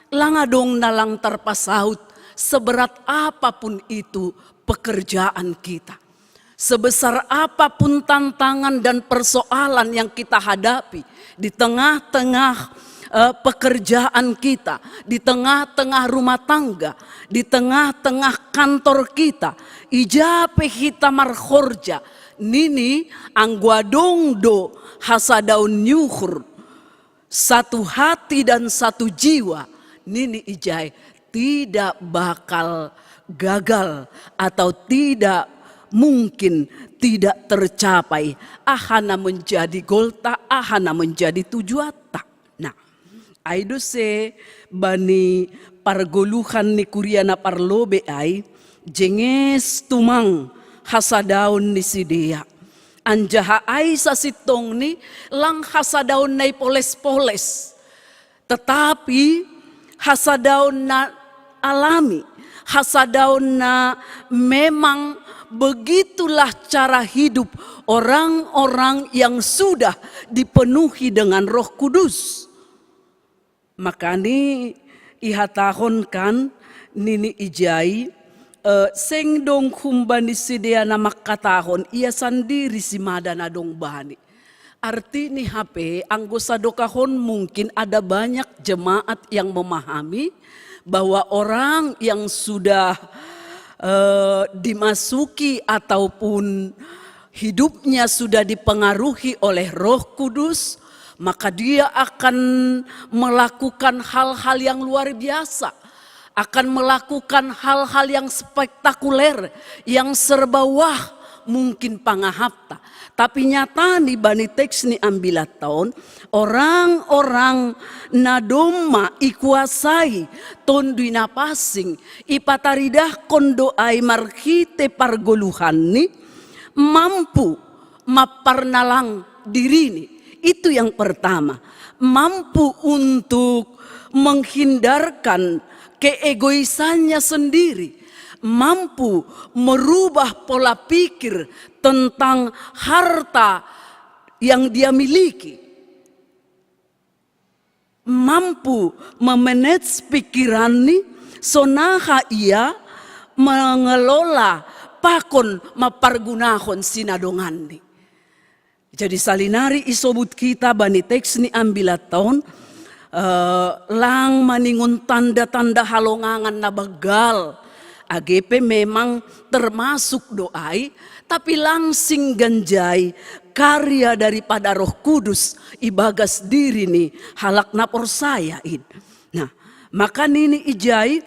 langadong nalang terpasaut seberat apapun itu pekerjaan kita. Sebesar apapun tantangan dan persoalan yang kita hadapi di tengah-tengah pekerjaan kita, di tengah-tengah rumah tangga, di tengah-tengah kantor kita, ijape hita marhorja, nini angguadong do hasadaun nyuhur, satu hati dan satu jiwa, nini ijai tidak bakal gagal atau tidak mungkin tidak tercapai. Ahana menjadi golta, ahana menjadi tujuata. Nah, aido se bani pargoluhan ni kuriana parlobe ai jenges tumang hasadaun ni sidea. Anjaha ai sa sitong ni lang hasadaun nai poles-poles. Tetapi hasadaun na alami, hasadaun na memang begitulah cara hidup orang-orang yang sudah dipenuhi dengan Roh Kudus. Makani ihatahon kan nini ijai seng dong kumbani sidea na makatahon ia sendiri si madana dong bani. Arti ni HP anggosa dokahon mungkin ada banyak jemaat yang memahami bahwa orang yang sudah dimasuki ataupun hidupnya sudah dipengaruhi oleh Roh Kudus, maka dia akan melakukan hal-hal yang luar biasa, akan melakukan hal-hal yang spektakuler, yang serba wah mungkin pangahapta. Tapi nyata ni bani teks ni ambilat tahun orang-orang nadoma ikuasai tondui napasing ipataridah kondo ai marhite pargoluhan ni mampu maparnalang dirini. Itu yang pertama, mampu untuk menghindarkan keegoisannya sendiri, mampu merubah pola pikir tentang harta yang dia miliki, mampu memanage pikiran ni sonaha ia mengelola pakon mapargunahon sinadongan ni. Jadi salinari isobut kita bani teks ni ambilat tahun lang maningun tanda-tanda halongangan na bagal AGP memang termasuk doai, tapi langsing ganjai karya daripada Roh Kudus ibagas diri ni halak na porsayain. Nah, maka nini ijai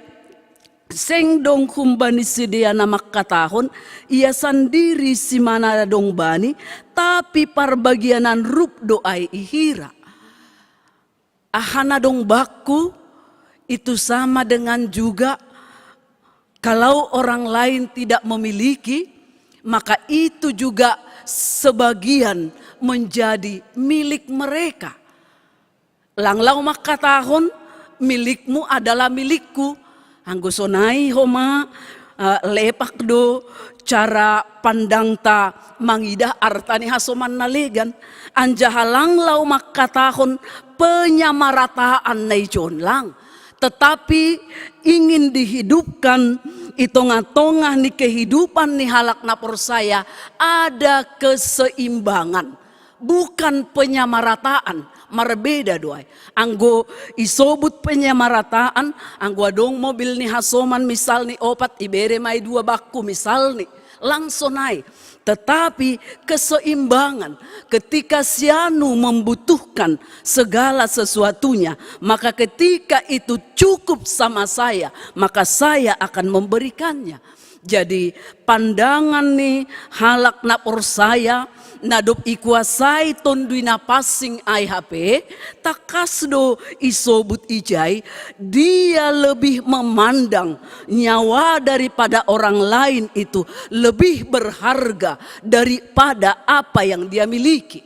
seng dong kumbani sedia na makatahon ia sendiri si mana dong bani tapi parbagianan rup doai ihira. Ahana dong baku itu sama dengan juga kalau orang lain tidak memiliki, maka itu juga sebagian menjadi milik mereka. Langlau makatahon, milikmu adalah milikku. Anggo sonai homa lepak do cara pandang ta mangidah artani hasoman nalegan. Anjahalang lau makatahon penyamarataan nai jonlang. Tetapi ingin dihidupkan itongah-tongah ni kehidupan ni halak napor saya ada keseimbangan, bukan penyamarataan. Marbeda doai. Anggo isobut penyamarataan, anggo adong mobil ni hasoman misal ni opat ibere mai 2 baku misal ni langsung naik. Tetapi keseimbangan ketika sianu membutuhkan segala sesuatunya, maka ketika itu cukup sama saya, maka saya akan memberikannya. Jadi pandangan nih halak napor saya nadop ikuasai tonduina passing IHP takasdo isobut ijai, dia lebih memandang nyawa daripada orang lain itu lebih berharga daripada apa yang dia miliki.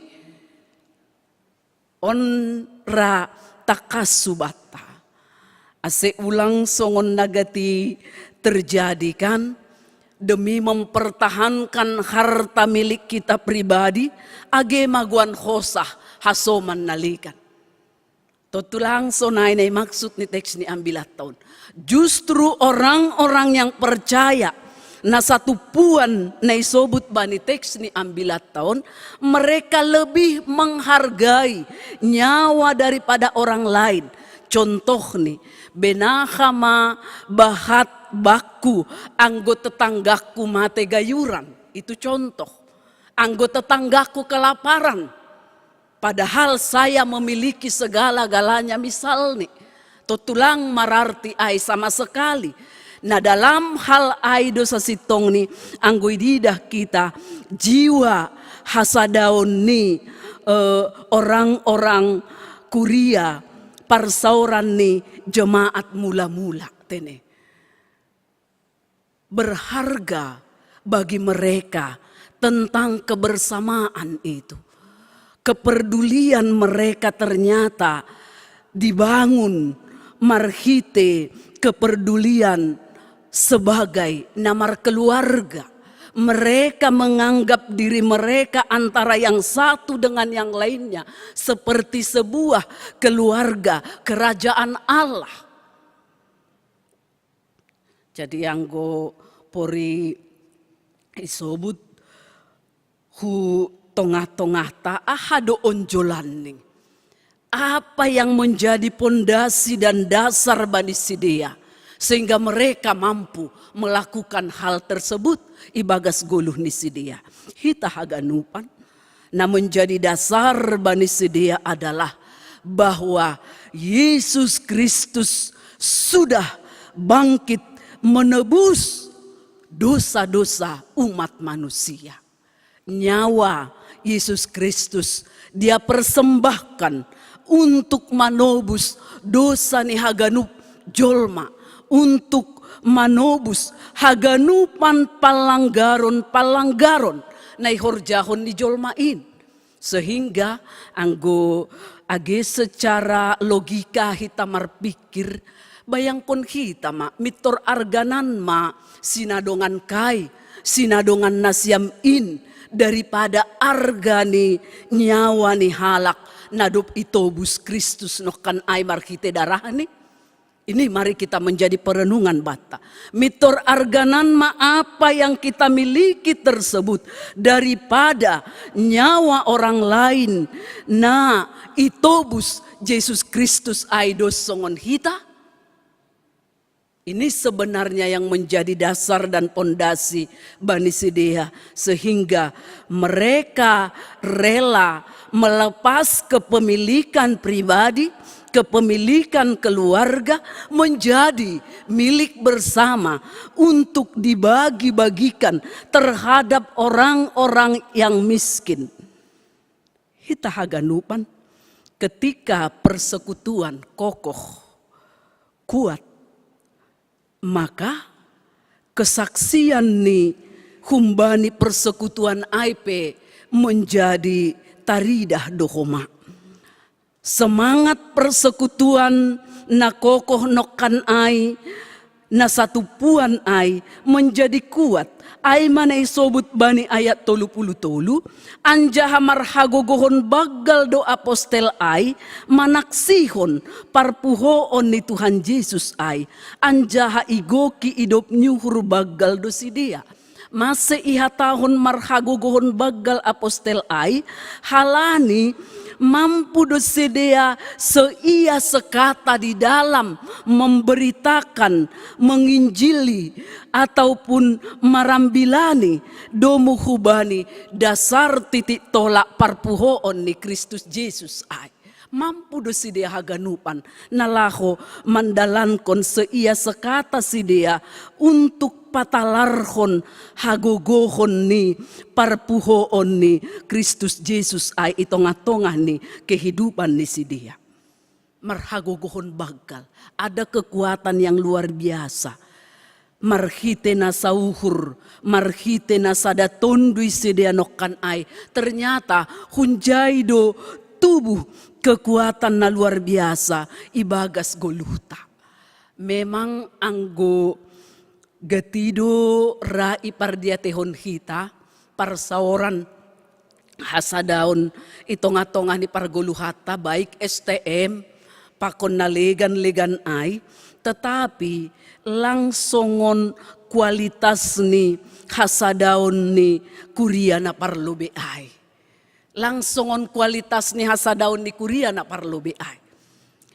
Onra takasubata ase ulang songon nagati terjadi kan, demi mempertahankan harta milik kita pribadi, age maguan khosah hasoman nalikan. Totulang sonai na maksud ni teks ni ambilat tahun. Justru orang-orang yang percaya na satu puan na isobut bani teks ni ambilat tahun, mereka lebih menghargai nyawa daripada orang lain. Contoh nih, benahama bahat baku anggo tetanggaku mate gayuran, itu contoh. Anggo tetanggaku kelaparan, padahal saya memiliki segala-galanya misal nih. Totulang mararti ai sama sekali. Nah dalam hal ai dosa sitong nih, anggo didah kita jiwa hasadaon nih orang-orang kuria parsauran nih jemaat mula-mula tene. Berharga bagi mereka tentang kebersamaan itu. Kepedulian mereka ternyata dibangun marhite kepedulian sebagai namar keluarga. Mereka menganggap diri mereka antara yang satu dengan yang lainnya seperti sebuah keluarga kerajaan Allah. Jadi anggo pori isobut hu tongah-tongah ta ahado onjolan ning. Apa yang menjadi pondasi dan dasar Bani Sidea sehingga mereka mampu melakukan hal tersebut ibagas goluh ni Sidea. Hita haganupan. Nah menjadi dasar Bani Sidea adalah bahwa Yesus Kristus sudah bangkit menebus dosa-dosa umat manusia. Nyawa Yesus Kristus dia persembahkan untuk menebus dosa ni haganup jolma, untuk manobus haganupan palanggaron na ihorjahon ni jolmain. Sehingga anggo age secara logika kita marpikir, bayangkon kita ma mitor arganan ma sinadongan kai, sinadongan nasyam in daripada argani nyawa ni halak nadop itobus Kristus nokan ay markite darahani. Ini mari kita menjadi perenungan bata. Mitor arganan ma apa yang kita miliki tersebut daripada nyawa orang lain. Nah itobus Yesus Kristus aidos songon hita. Ini sebenarnya yang menjadi dasar dan pondasi Bani Sidea, sehingga mereka rela melepas kepemilikan pribadi, kepemilikan keluarga menjadi milik bersama untuk dibagi-bagikan terhadap orang-orang yang miskin. Hita haganupan ketika persekutuan kokoh, kuat, maka kesaksian ni humbani persekutuan IP menjadi taridah dohoma. Semangat persekutuan na kokoh nokan ai, na satupuan ai menjadi kuat. Ai manai sobut bani ayat 30 anjaha marhagogohon bagal do apostel ai manaksihon parpuhoon ni Tuhan Yesus ai anjaha igoki idop nyuhur bagal do sidia. Mase ihatahon marhagogohon bagal apostel ai halani mampu dosidea seia sekata di dalam memberitakan, menginjili ataupun marambilani domu hubani dasar titik tolak parpuhoon ni Kristus Yesus ai. Mampu dosidea haganupan nalaho mandalankon seia sekata sidea untuk patalarhon hagogohon ni parpuhoon ni Kristus Yesus ai itonga-tonga ni kehidupan ni sidea. Marhagogohon bagal, ada kekuatan yang luar biasa. Marhite na sauhur, marhite na sadatondui sidea nokan ai. Ternyata hunjaido tubuh kekuatan na luar biasa ibagas goluta. Memang anggo getido rai pardiatehon hita parsaoran hasadaon itonga-tonga ni pargoluhata baik STM pakon na legan-legan ai, tetapi langsongon kualitas ni hasadaon ni kuria na parlobe ai. Langsongon kualitas ni hasadaon ni kuria na parlobe ai.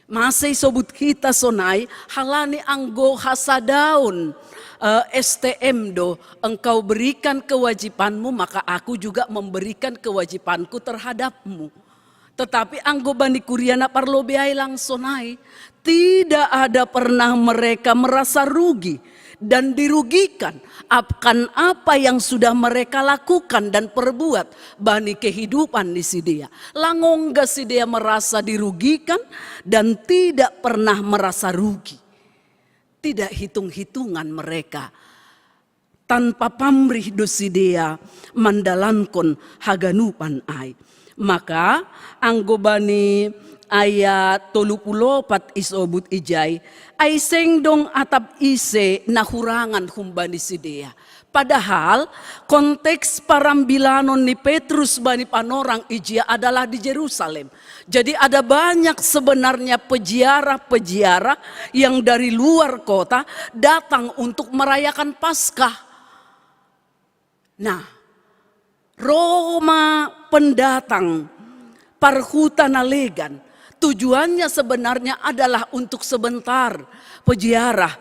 Masay sobut kita sonay halani anggo hasadaon STM do engkau berikan kewajibanmu maka aku juga memberikan kewajibanku terhadapmu. Tetapi anggo bani kuria na parlobe ai langsonay tidak ada pernah mereka merasa rugi dan dirugikan akan apa yang sudah mereka lakukan dan perbuat bani kehidupan di sidea. Langongga sidea merasa dirugikan dan tidak pernah merasa rugi. Tidak hitung-hitungan mereka. Tanpa pamrih do sidea mandalankon haganupan ai. Maka anggo bani ayat 34 isobut ijai ay sengdong atap ise nahurangan humbani sidea. Padahal konteks parambilanon ni Petrus bani panorang ijia adalah di Yerusalem. Jadi ada banyak sebenarnya peziarah-peziarah yang dari luar kota datang untuk merayakan Paskah. Nah, Roma pendatang parhuta nalegan tujuannya sebenarnya adalah untuk sebentar peziarah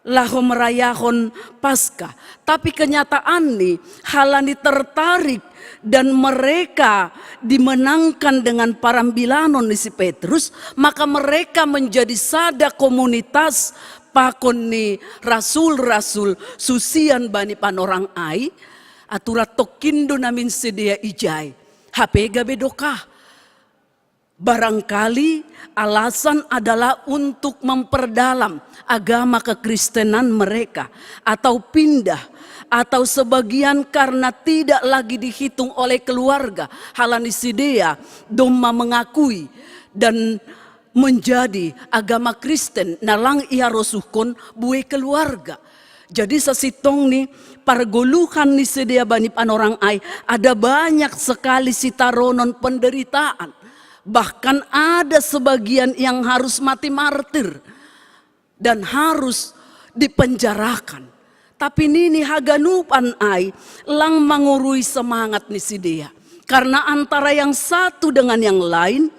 laho merayahon Paskah. Tapi kenyataan nih halani tertarik dan mereka dimenangkan dengan parambilanon ni si Petrus, maka mereka menjadi sada komunitas pakon ni rasul-rasul susian bani panorang ai aturat tokindo namin sedia ijai HP gabedokah. Barangkali alasan adalah untuk memperdalam agama kekristenan mereka atau pindah atau sebagian karena tidak lagi dihitung oleh keluarga. Halani sidea doma mengakui dan menjadi agama Kristen nalang ia rosuhkon bue keluarga. Jadi sesitong nih pargoluhan ni sedia bani panorang ai ada banyak sekali sitaronon penderitaan. Bahkan ada sebagian yang harus mati martir dan harus dipenjarakan. Tapi nini haganupan ai lang mangurui semangat ni sidea. Karena antara yang satu dengan yang lain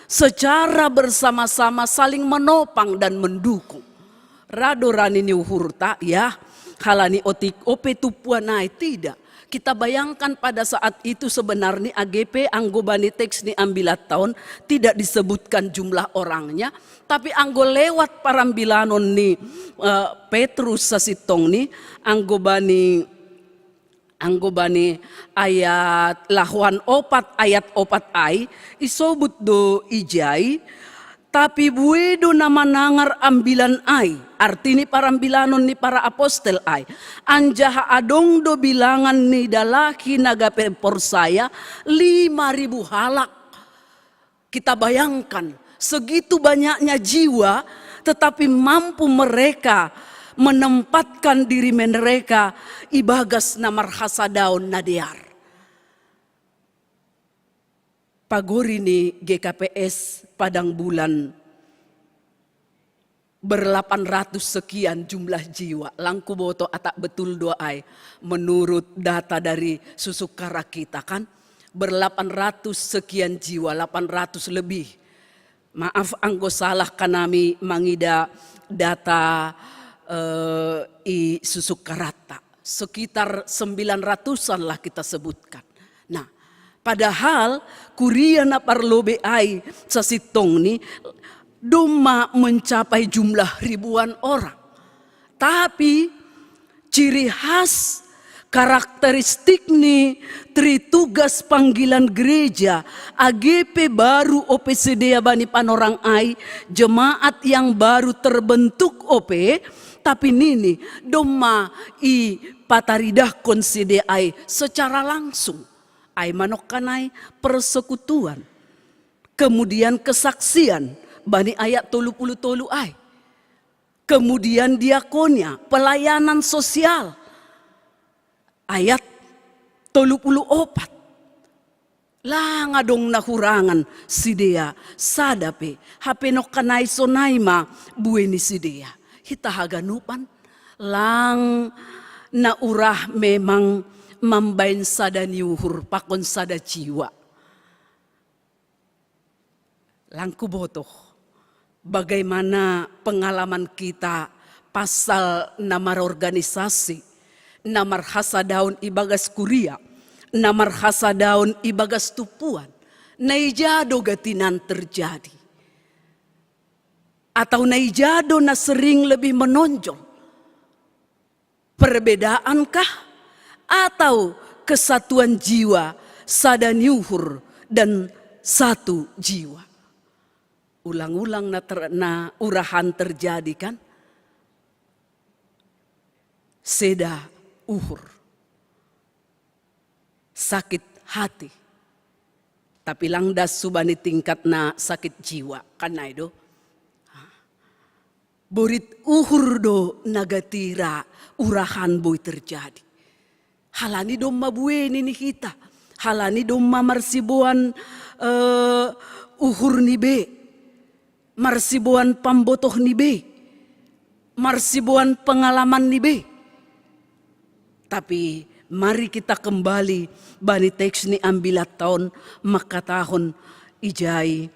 secara bersama-sama saling menopang dan mendukung. radorani ni uhurta ya, halani otik ope tupuanai tidak. Kita bayangkan pada saat itu sebenarnya AGP anggobani teks ni ambilat tahun tidak disebutkan jumlah orangnya, tapi anggo lewat parambilanon ni Petrus sasitong ni anggobani ayat lahuan opat ayat opat ai isobut do ijai tapi buedo nama nangar ambilan ai artini parambilanon ni para apostel ai anjaha adong do bilangan ni dalaki nagape porsaya 5.000 halak. Kita bayangkan segitu banyaknya jiwa tetapi mampu mereka menempatkan diri mereka ibagas namar hasadaon nadear. Pagori ni GKPS Padang Bulan ber-800 sekian jumlah jiwa. Langku boto atak betul doai menurut data dari Susukara kita kan ber-800 sekian jiwa, 800 lebih. Maaf anggo salah kanami mangida data i Susukarata. Sekitar 900-an lah kita sebutkan. Nah, padahal kuria na parlobe ai sasitong ni doma mencapai jumlah ribuan orang. Tapi ciri khas karakteristik ni tritugas panggilan gereja AGP baru OPCD bani panorang ai jemaat yang baru terbentuk OP tapi nini doma i pataridah konside ai secara langsung ai manokkanai persekutuan kemudian kesaksian bani ayat 30 ai kemudian diakonia pelayanan sosial ayat 34 lah ngadong nahurangan sidea sadape hape nokkanai sonaima bueni sidea hita haganupan lang naurah memang mambain sada niuhur pakon sada jiwa langku botoh bagaimana pengalaman kita pasal namar organisasi namar hasadaun ibagas kuria namar hasadaun ibagas tupuan naijado gatinan terjadi atau naijado na sering lebih menonjol perbedaankah atau kesatuan jiwa sadaniuhur dan satu jiwa ulang-ulang na urahan terjadi kan seda uhur sakit hati tapi langdas subani tingkat na sakit jiwa kan naido borit uhur do nagatira urahan boy terjadi halani domma bueni ni kita halani domma marsibuan uhur ni be marsibuan pambotoh ni be marsibuan pengalaman ni be tapi mari kita kembali bani teks ni ambilat tahun maka tahun ijai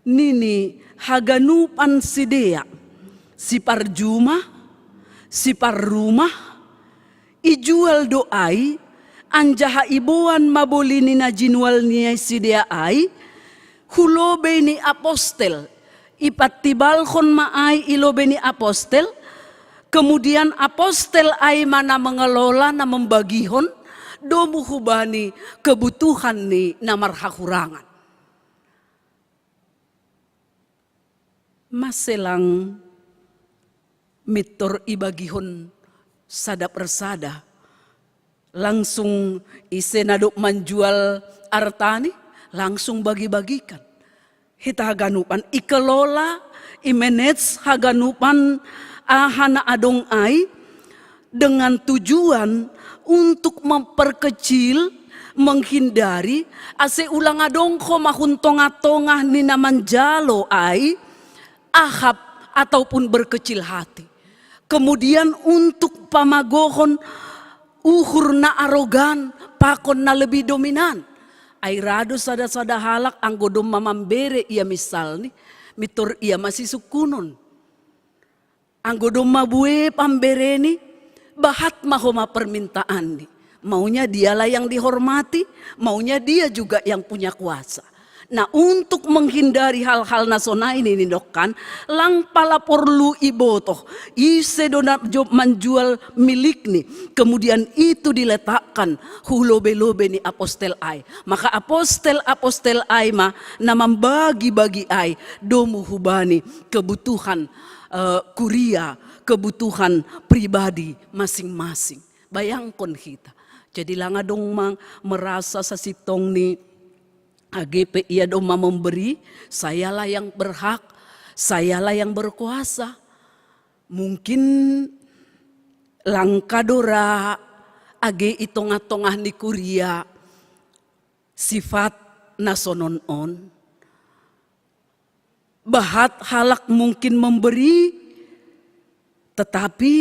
nini haganupan sidea si parjuma si parrumah ijual doai anjaha ibuan mabolini na jinwal niya sidea ai hulobe ni apostel ipat tibalkon maai ilobe ni apostel kemudian apostel ai mana mengelola na membagihon domu hubani kebutuhan ni namar hakurangan maselang mitor ibagihon sada persada langsung isenadok menjual artani langsung bagi-bagikan hita haganupan ikelola imanage haganupan ahana adong ai dengan tujuan untuk memperkecil menghindari ase ulang adong ko mahuntonga-tongah ni naman jalo ai ahap ataupun berkecil hati kemudian untuk pamagohon uhur na arogan pakon na lebih dominan ay rado sada-sada halak anggodom mamambere ia misal ni mitor ia masih sukunon Anggo doma bue pambereni, bahat mahoma permintaan ni. Maunya dialah yang dihormati, maunya dia juga yang punya kuasa. Nah, untuk menghindari hal-hal nasona ini nindokkan, lang pala perlu ibotoh, ise dona job menjual milik nih, kemudian itu diletakkan hulobe-lobe ni apostel ai. Maka apostel ai mah nama bagi-bagi ai domu hubani kebutuhan kuria, kebutuhan pribadi masing-masing. Bayangkan kita. Jadi langa dong mang merasa sasitong ni AGP ia doma memberi, sayalah yang berhak, sayalah yang berkuasa. Mungkin langka dora age itong-atongah ni kuria sifat nasonon on. Bahat halak mungkin memberi, tetapi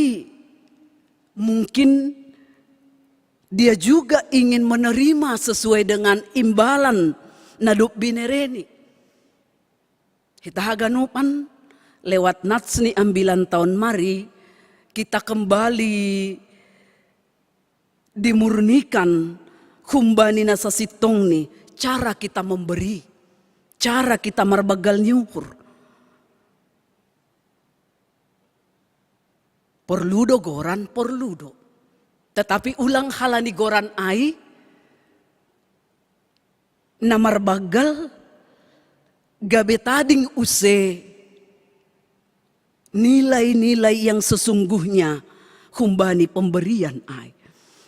mungkin dia juga ingin menerima sesuai dengan imbalan naduk binereni. Kita haganupan lewat natsni ambilan tahun mari, kita kembali dimurnikan humbani nasa sitong ni, cara kita memberi, cara kita marbagal nyukur. Perludo goran, perludo. Tetapi ulang halani goran ai, namar bagal gabe tading use nilai-nilai yang sesungguhnya humbani pemberian ai.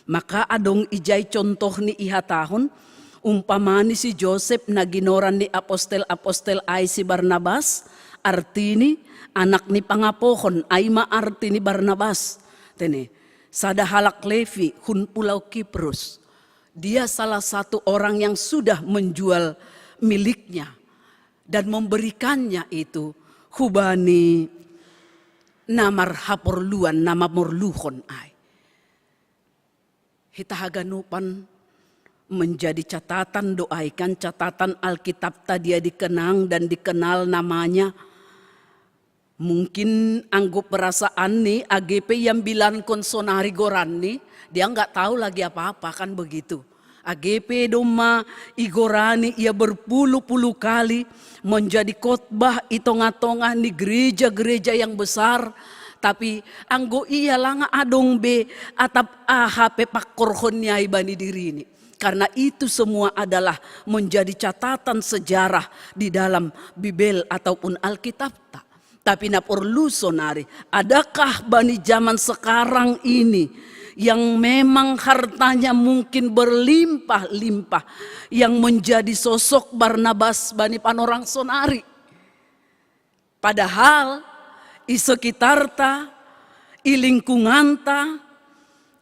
Maka adong ijai contoh ni iha tahun umpamani si Joseph na ginoran ni apostel ai si Barnabas, artini anak ni pangapohon ai ma arti ni Barnabas. Tene sada halak Levi hun pulau Kiprus. Dia salah satu orang yang sudah menjual miliknya dan memberikannya itu hubani namar haporluan, nama morluhon ai. Kita haganupan menjadi catatan doaikan, catatan Alkitab tadi dia dikenang dan dikenal namanya. Mungkin anggap perasaan nih AGP yang bilang konsonari goran nih, dia nggak tahu lagi apa-apa kan begitu. AGP doma igorani ia berpuluh-puluh kali menjadi khotbah itonga-tonga di gereja-gereja yang besar. Tapi anggo iya langa adong be atap AHP pakkorhonnya ibani diri ini. Karena itu semua adalah menjadi catatan sejarah di dalam Bibel ataupun Alkitab. Tapi na perlu sonari, adakah bani zaman sekarang ini yang memang hartanya mungkin berlimpah-limpah yang menjadi sosok Barnabas bani panorang sonari? Padahal i sekitarta, i lingkunganta,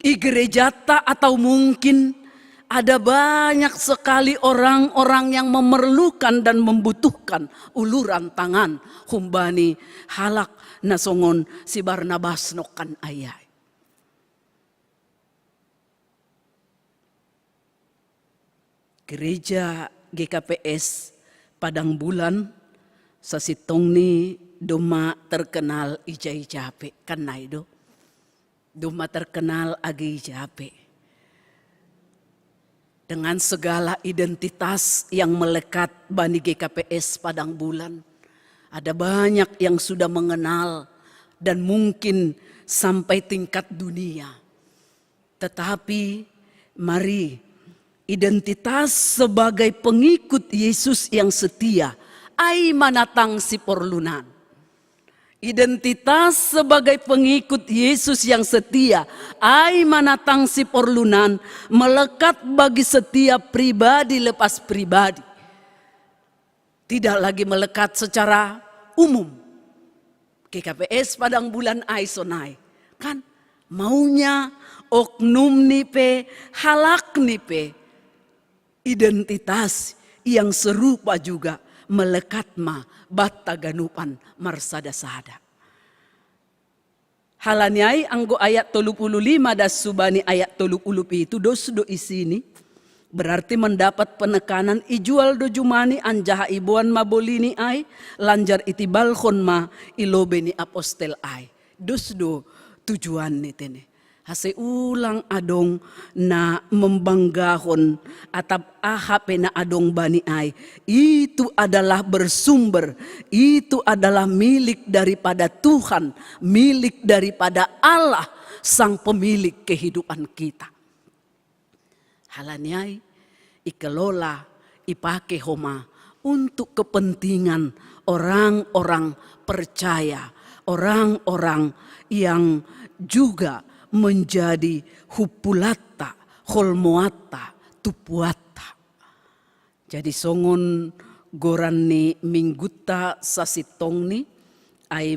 i gerejata atau mungkin ada banyak sekali orang-orang yang memerlukan dan membutuhkan uluran tangan humbani halak nasongon si Barnabas nokan ayai. Gereja GKPS Padang Bulan sasitong ni doma terkenal ijai jape kan naido. Doma terkenal agi jape. Dengan segala identitas yang melekat bani GKPS Padang Bulan. Ada banyak yang sudah mengenal dan mungkin sampai tingkat dunia. Tetapi mari identitas sebagai pengikut Yesus yang setia ai manatang si porlunan. Identitas sebagai pengikut Yesus yang setia, ai manatang si porlunan, melekat bagi setiap pribadi lepas pribadi. Tidak lagi melekat secara umum. GKPS Padang Bulan ai sonai. Kan maunya oknum nipe, halak nipe. Identitas yang serupa juga melekat ma batta ganupan marsada-sada. Halanyai anggo ayat 35 das subani ayat 30 itu dos do isini berarti mendapat penekanan ijual dojumani anjaha ibuan mabolini ai lanjar itibalkhon ma ilobeni apostel ai. Dosdo tujuan ni tene. Hase ulang adong na membanggahon atap ahape na adong bani ay. Itu adalah bersumber, itu adalah milik daripada Tuhan, milik daripada Allah, sang pemilik kehidupan kita. Halanyai ikelola ipake homa untuk kepentingan orang-orang percaya, orang-orang yang juga menjadi hupulata, holmoata, tupuata. Jadi songon gorani mingguta sasitong ni ay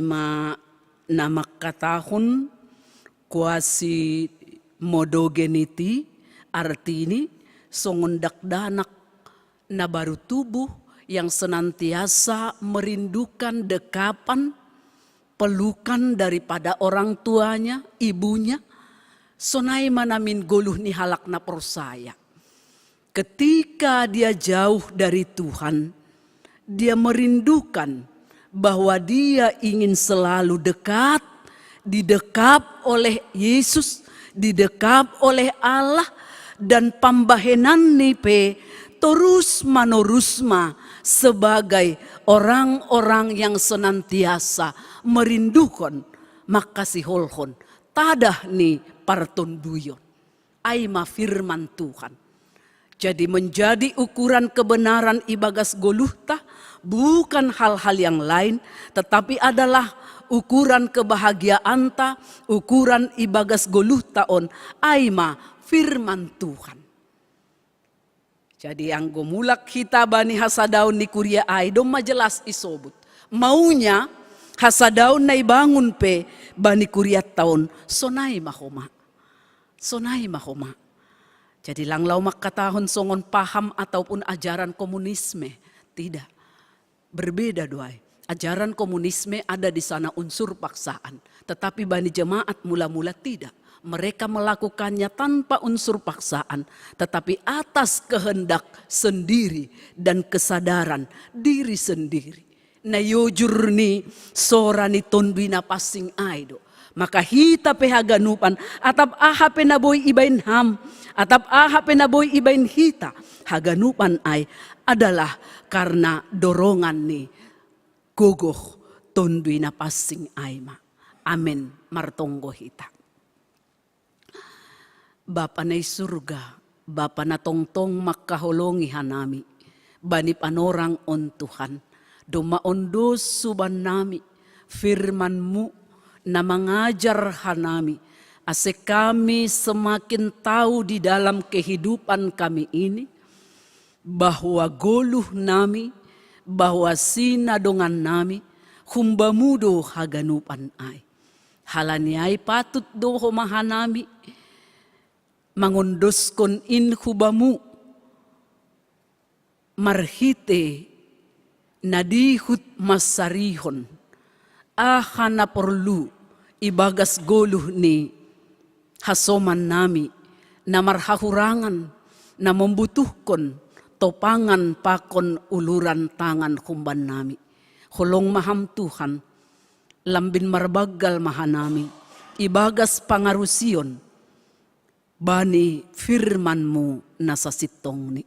namakatahon kuasi modogeniti artini songon dakdanak na baru tubuh yang senantiasa merindukan dekapan, pelukan daripada orang tuanya, ibunya, sonai manamin goluh ni halak na persaya. Ketika dia jauh dari Tuhan, dia merindukan bahwa dia ingin selalu dekat, didekap oleh Yesus, didekap oleh Allah, dan pambahenan nipe terus menerusma sebagai orang-orang yang senantiasa merindukan makasih holhon tadah ni partonduyon aima firman Tuhan. Jadi menjadi ukuran kebenaran ibagas goluhta bukan hal-hal yang lain, tetapi adalah ukuran kebahagiaan ta, ukuran ibagas goluhta on aima firman Tuhan. Jadi yang gomulak kita bani hasadaun ni kuria ay dong majelas isobut. Maunya hasadaun na ibangun pe bani kuria taon sonai mahoma. Sonai mahoma. Jadi langlaw makatahon songon paham ataupun ajaran komunisme. Tidak. Berbeda doai. Ajaran komunisme ada di sana unsur paksaan. Tetapi bani jemaat mula-mula tidak. Mereka melakukannya tanpa unsur paksaan, tetapi atas kehendak sendiri dan kesadaran diri sendiri. Na yojur ni sorani tondwina passing aido. Maka hita pehaganupan atap ahape na boy ibain ham, atap ahape na boy ibain hita. Haganupan ay adalah karena dorongan ni gogoh tondwina passing aima. Amin martonggo hita. Bapa na surga, Bapa na tongtong makahulongi hanami, bani panorang on Tuhan, dumaondos suban nami, firman-Mu na mengajar hanami, ase kami semakin tahu di dalam kehidupan kami ini, bahwa goluh nami, bahwa sinadongan nami, humbamudo haganupan ay. Halaniay patut do humahanami, mangondoskon in hubamu marhite nadihut masarihon ahana perlu ibagas goluh ni hasoman nami na marhahurangan na membutuhkan topangan pakon uluran tangan humban nami holong maham Tuhan lambin marbagal mahanami ibagas pangarusion bani firman-Mu nasa sitong ni.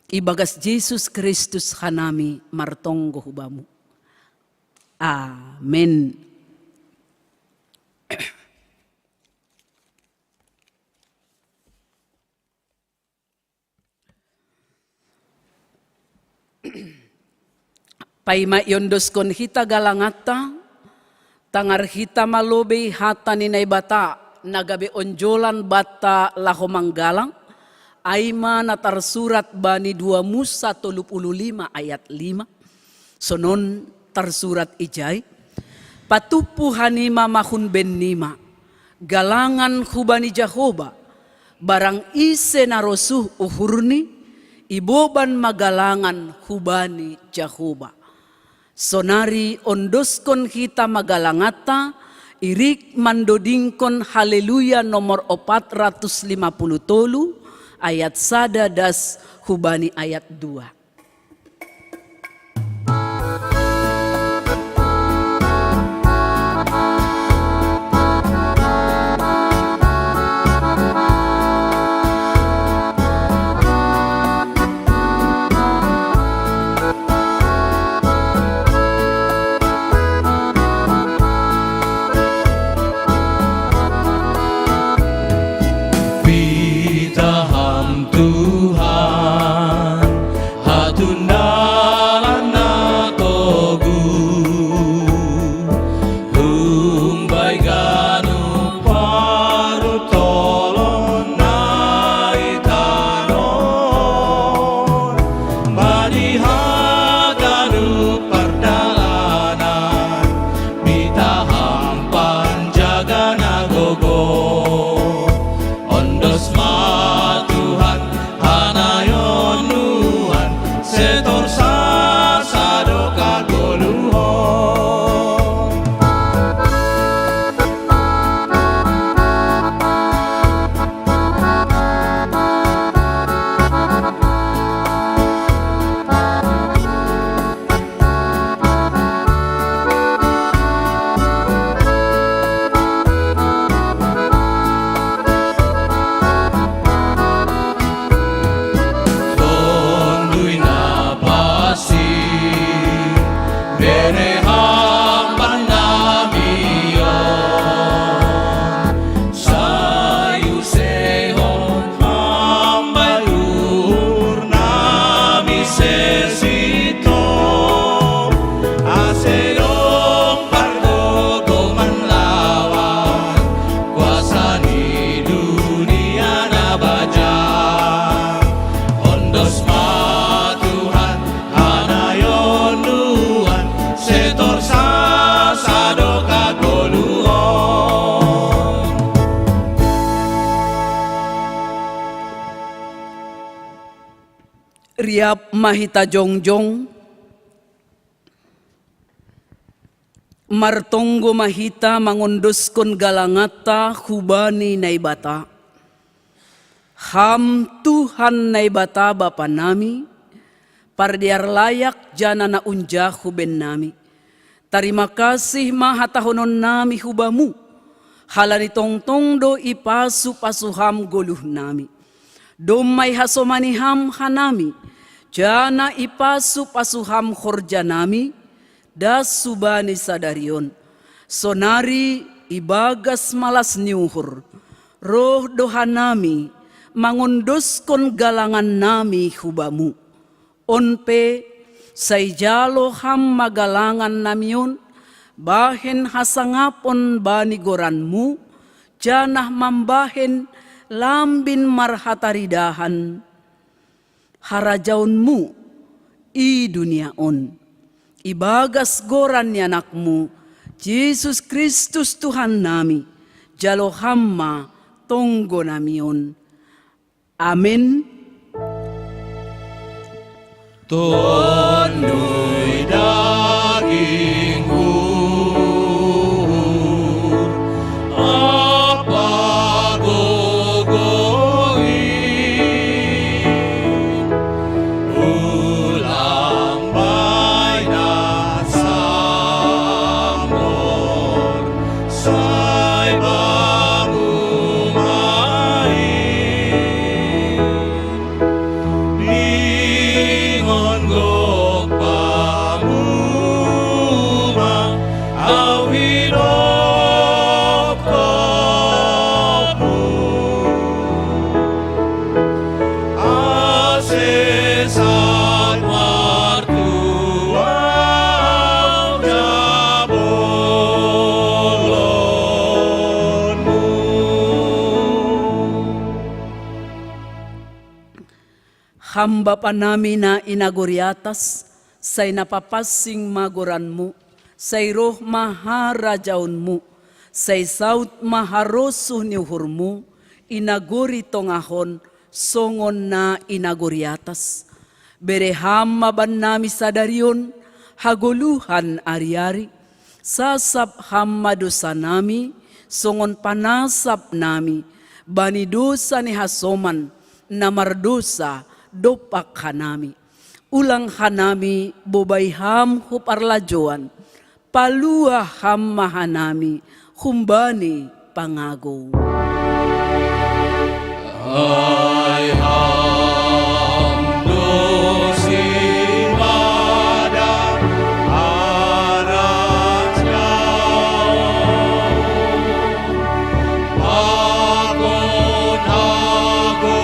Ibagas Jesus Kristus hanami martonggo hubamu. Amen. Paima yondoskon hita galangata, tangar hita malobe hata ninay bata, nagabe onjolan bata lahomanggalang aima na tarsurat bani 2 Musa 35 ayat 5 sonon tarsurat ijay patupu hanima mahun bennima galangan hubani Jahoba barang ise narosuh uhurni iboban magalangan hubani Jahoba sonari ondoskon hita magalangata irik mandodingkon haleluya nomor 450 tolu ayat sada das hubani ayat 2. tundalan na togu humbai ganu paru tolong na itanon bani haganu pardalanan bitahang panjagana gogo ondos ma Tuhan hanayon nuan setor sasado kagoluhon Tondui na pasi berehang panamion sayu sehon ambayur nami sesito asedong pargogo manlawan kuasa di dunia nabajang ondos ma Tuhan hanayon nuan setor sasado kagoluhon Riap mahita jongjong martonggo mahita mangondoskon galangata hubani naibata ham Tuhan naibata Bapa nami pardiar layak jana na unja huben nami terima kasih mahatahonon nami hubamu halani tongtong do ipasu pasuham goluh nami domai hasomani ham hanami jana ipasu pasuham khorja nami das subani sadarion sonari ibagas malas niuhur roh dohanami mangondoskon galangan nami hubamu onpe saijalo ham magalangan namion bahen hasangapon bani goranmu janah mambahen lambin marhataridahan harajaunmu i dunia on ibagas goran anakmu Yesus Kristus Tuhan nami jalo hamma tonggo namion amin. Tondui dagingku apa gogoi ulang baina samor sai baru mai Ingon gok pamuma awidop kopu asesat martuau jabolonmu Hamba panami na inaguri atas, say napapasing magoranmu, say roh maharajaunmu, say saut maharosuh niuhurmu, inaguri tongahon, songon na inaguri atas. Bereham maban nami sadarion, haguluhan ari-ari, sasap hamma dosa nami, songon panasap nami, bani dosa ni hasoman, namardosa, dopak hanami. Ulang hanami, bobay ham huparlajoan, palua ham mahanami, humbani pangago. Hai ham dosi badan aras kau Pakon aku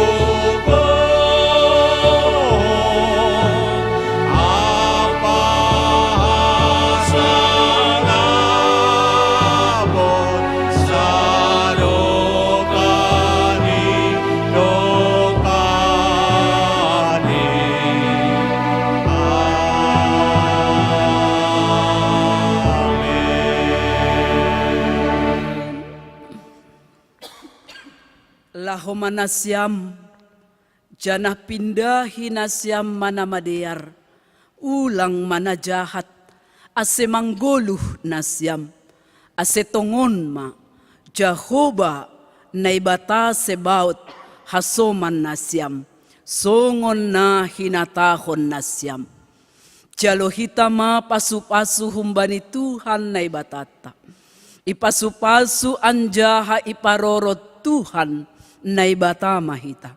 manasyam, janah pindahi nasyam mana madear, ulang mana jahat, ase manggoluh nasyam, ase tongon ma, Jahoba naibata sebaut hasoman nasyam, songon na hinatahon nasyam. Jalo hitama pasu-pasu humbani Tuhan naibatata. Ipasu-pasu anjaha iparorot Tuhan naibatama hita.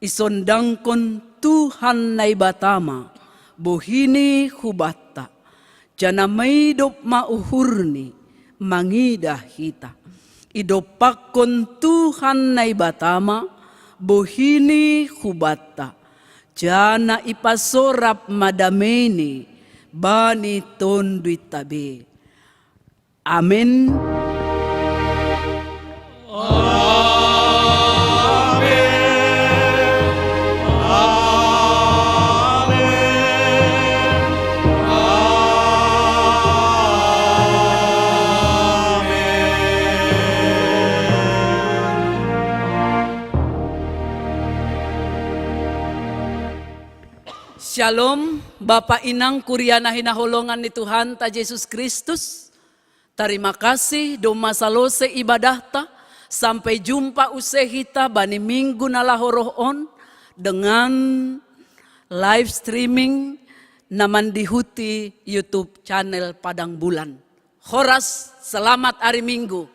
Isondangkon Tuhan naibatama bohini hubata. Jana maidop mauhurni mangidah hita. Idopakon Tuhan naibatama bohini hubata. Jana ipasorap madameni bani tondui tabe. Amin. Shalom, Bapak Inang Kuriana hinahulungan ni Tuhan ta Yesus Kristus. Terima kasih do masalose ibadah ta. Sampai jumpa usehita bani minggu nalahoroon dengan live streaming naman dihuti YouTube channel Padang Bulan. Horas, selamat hari Minggu.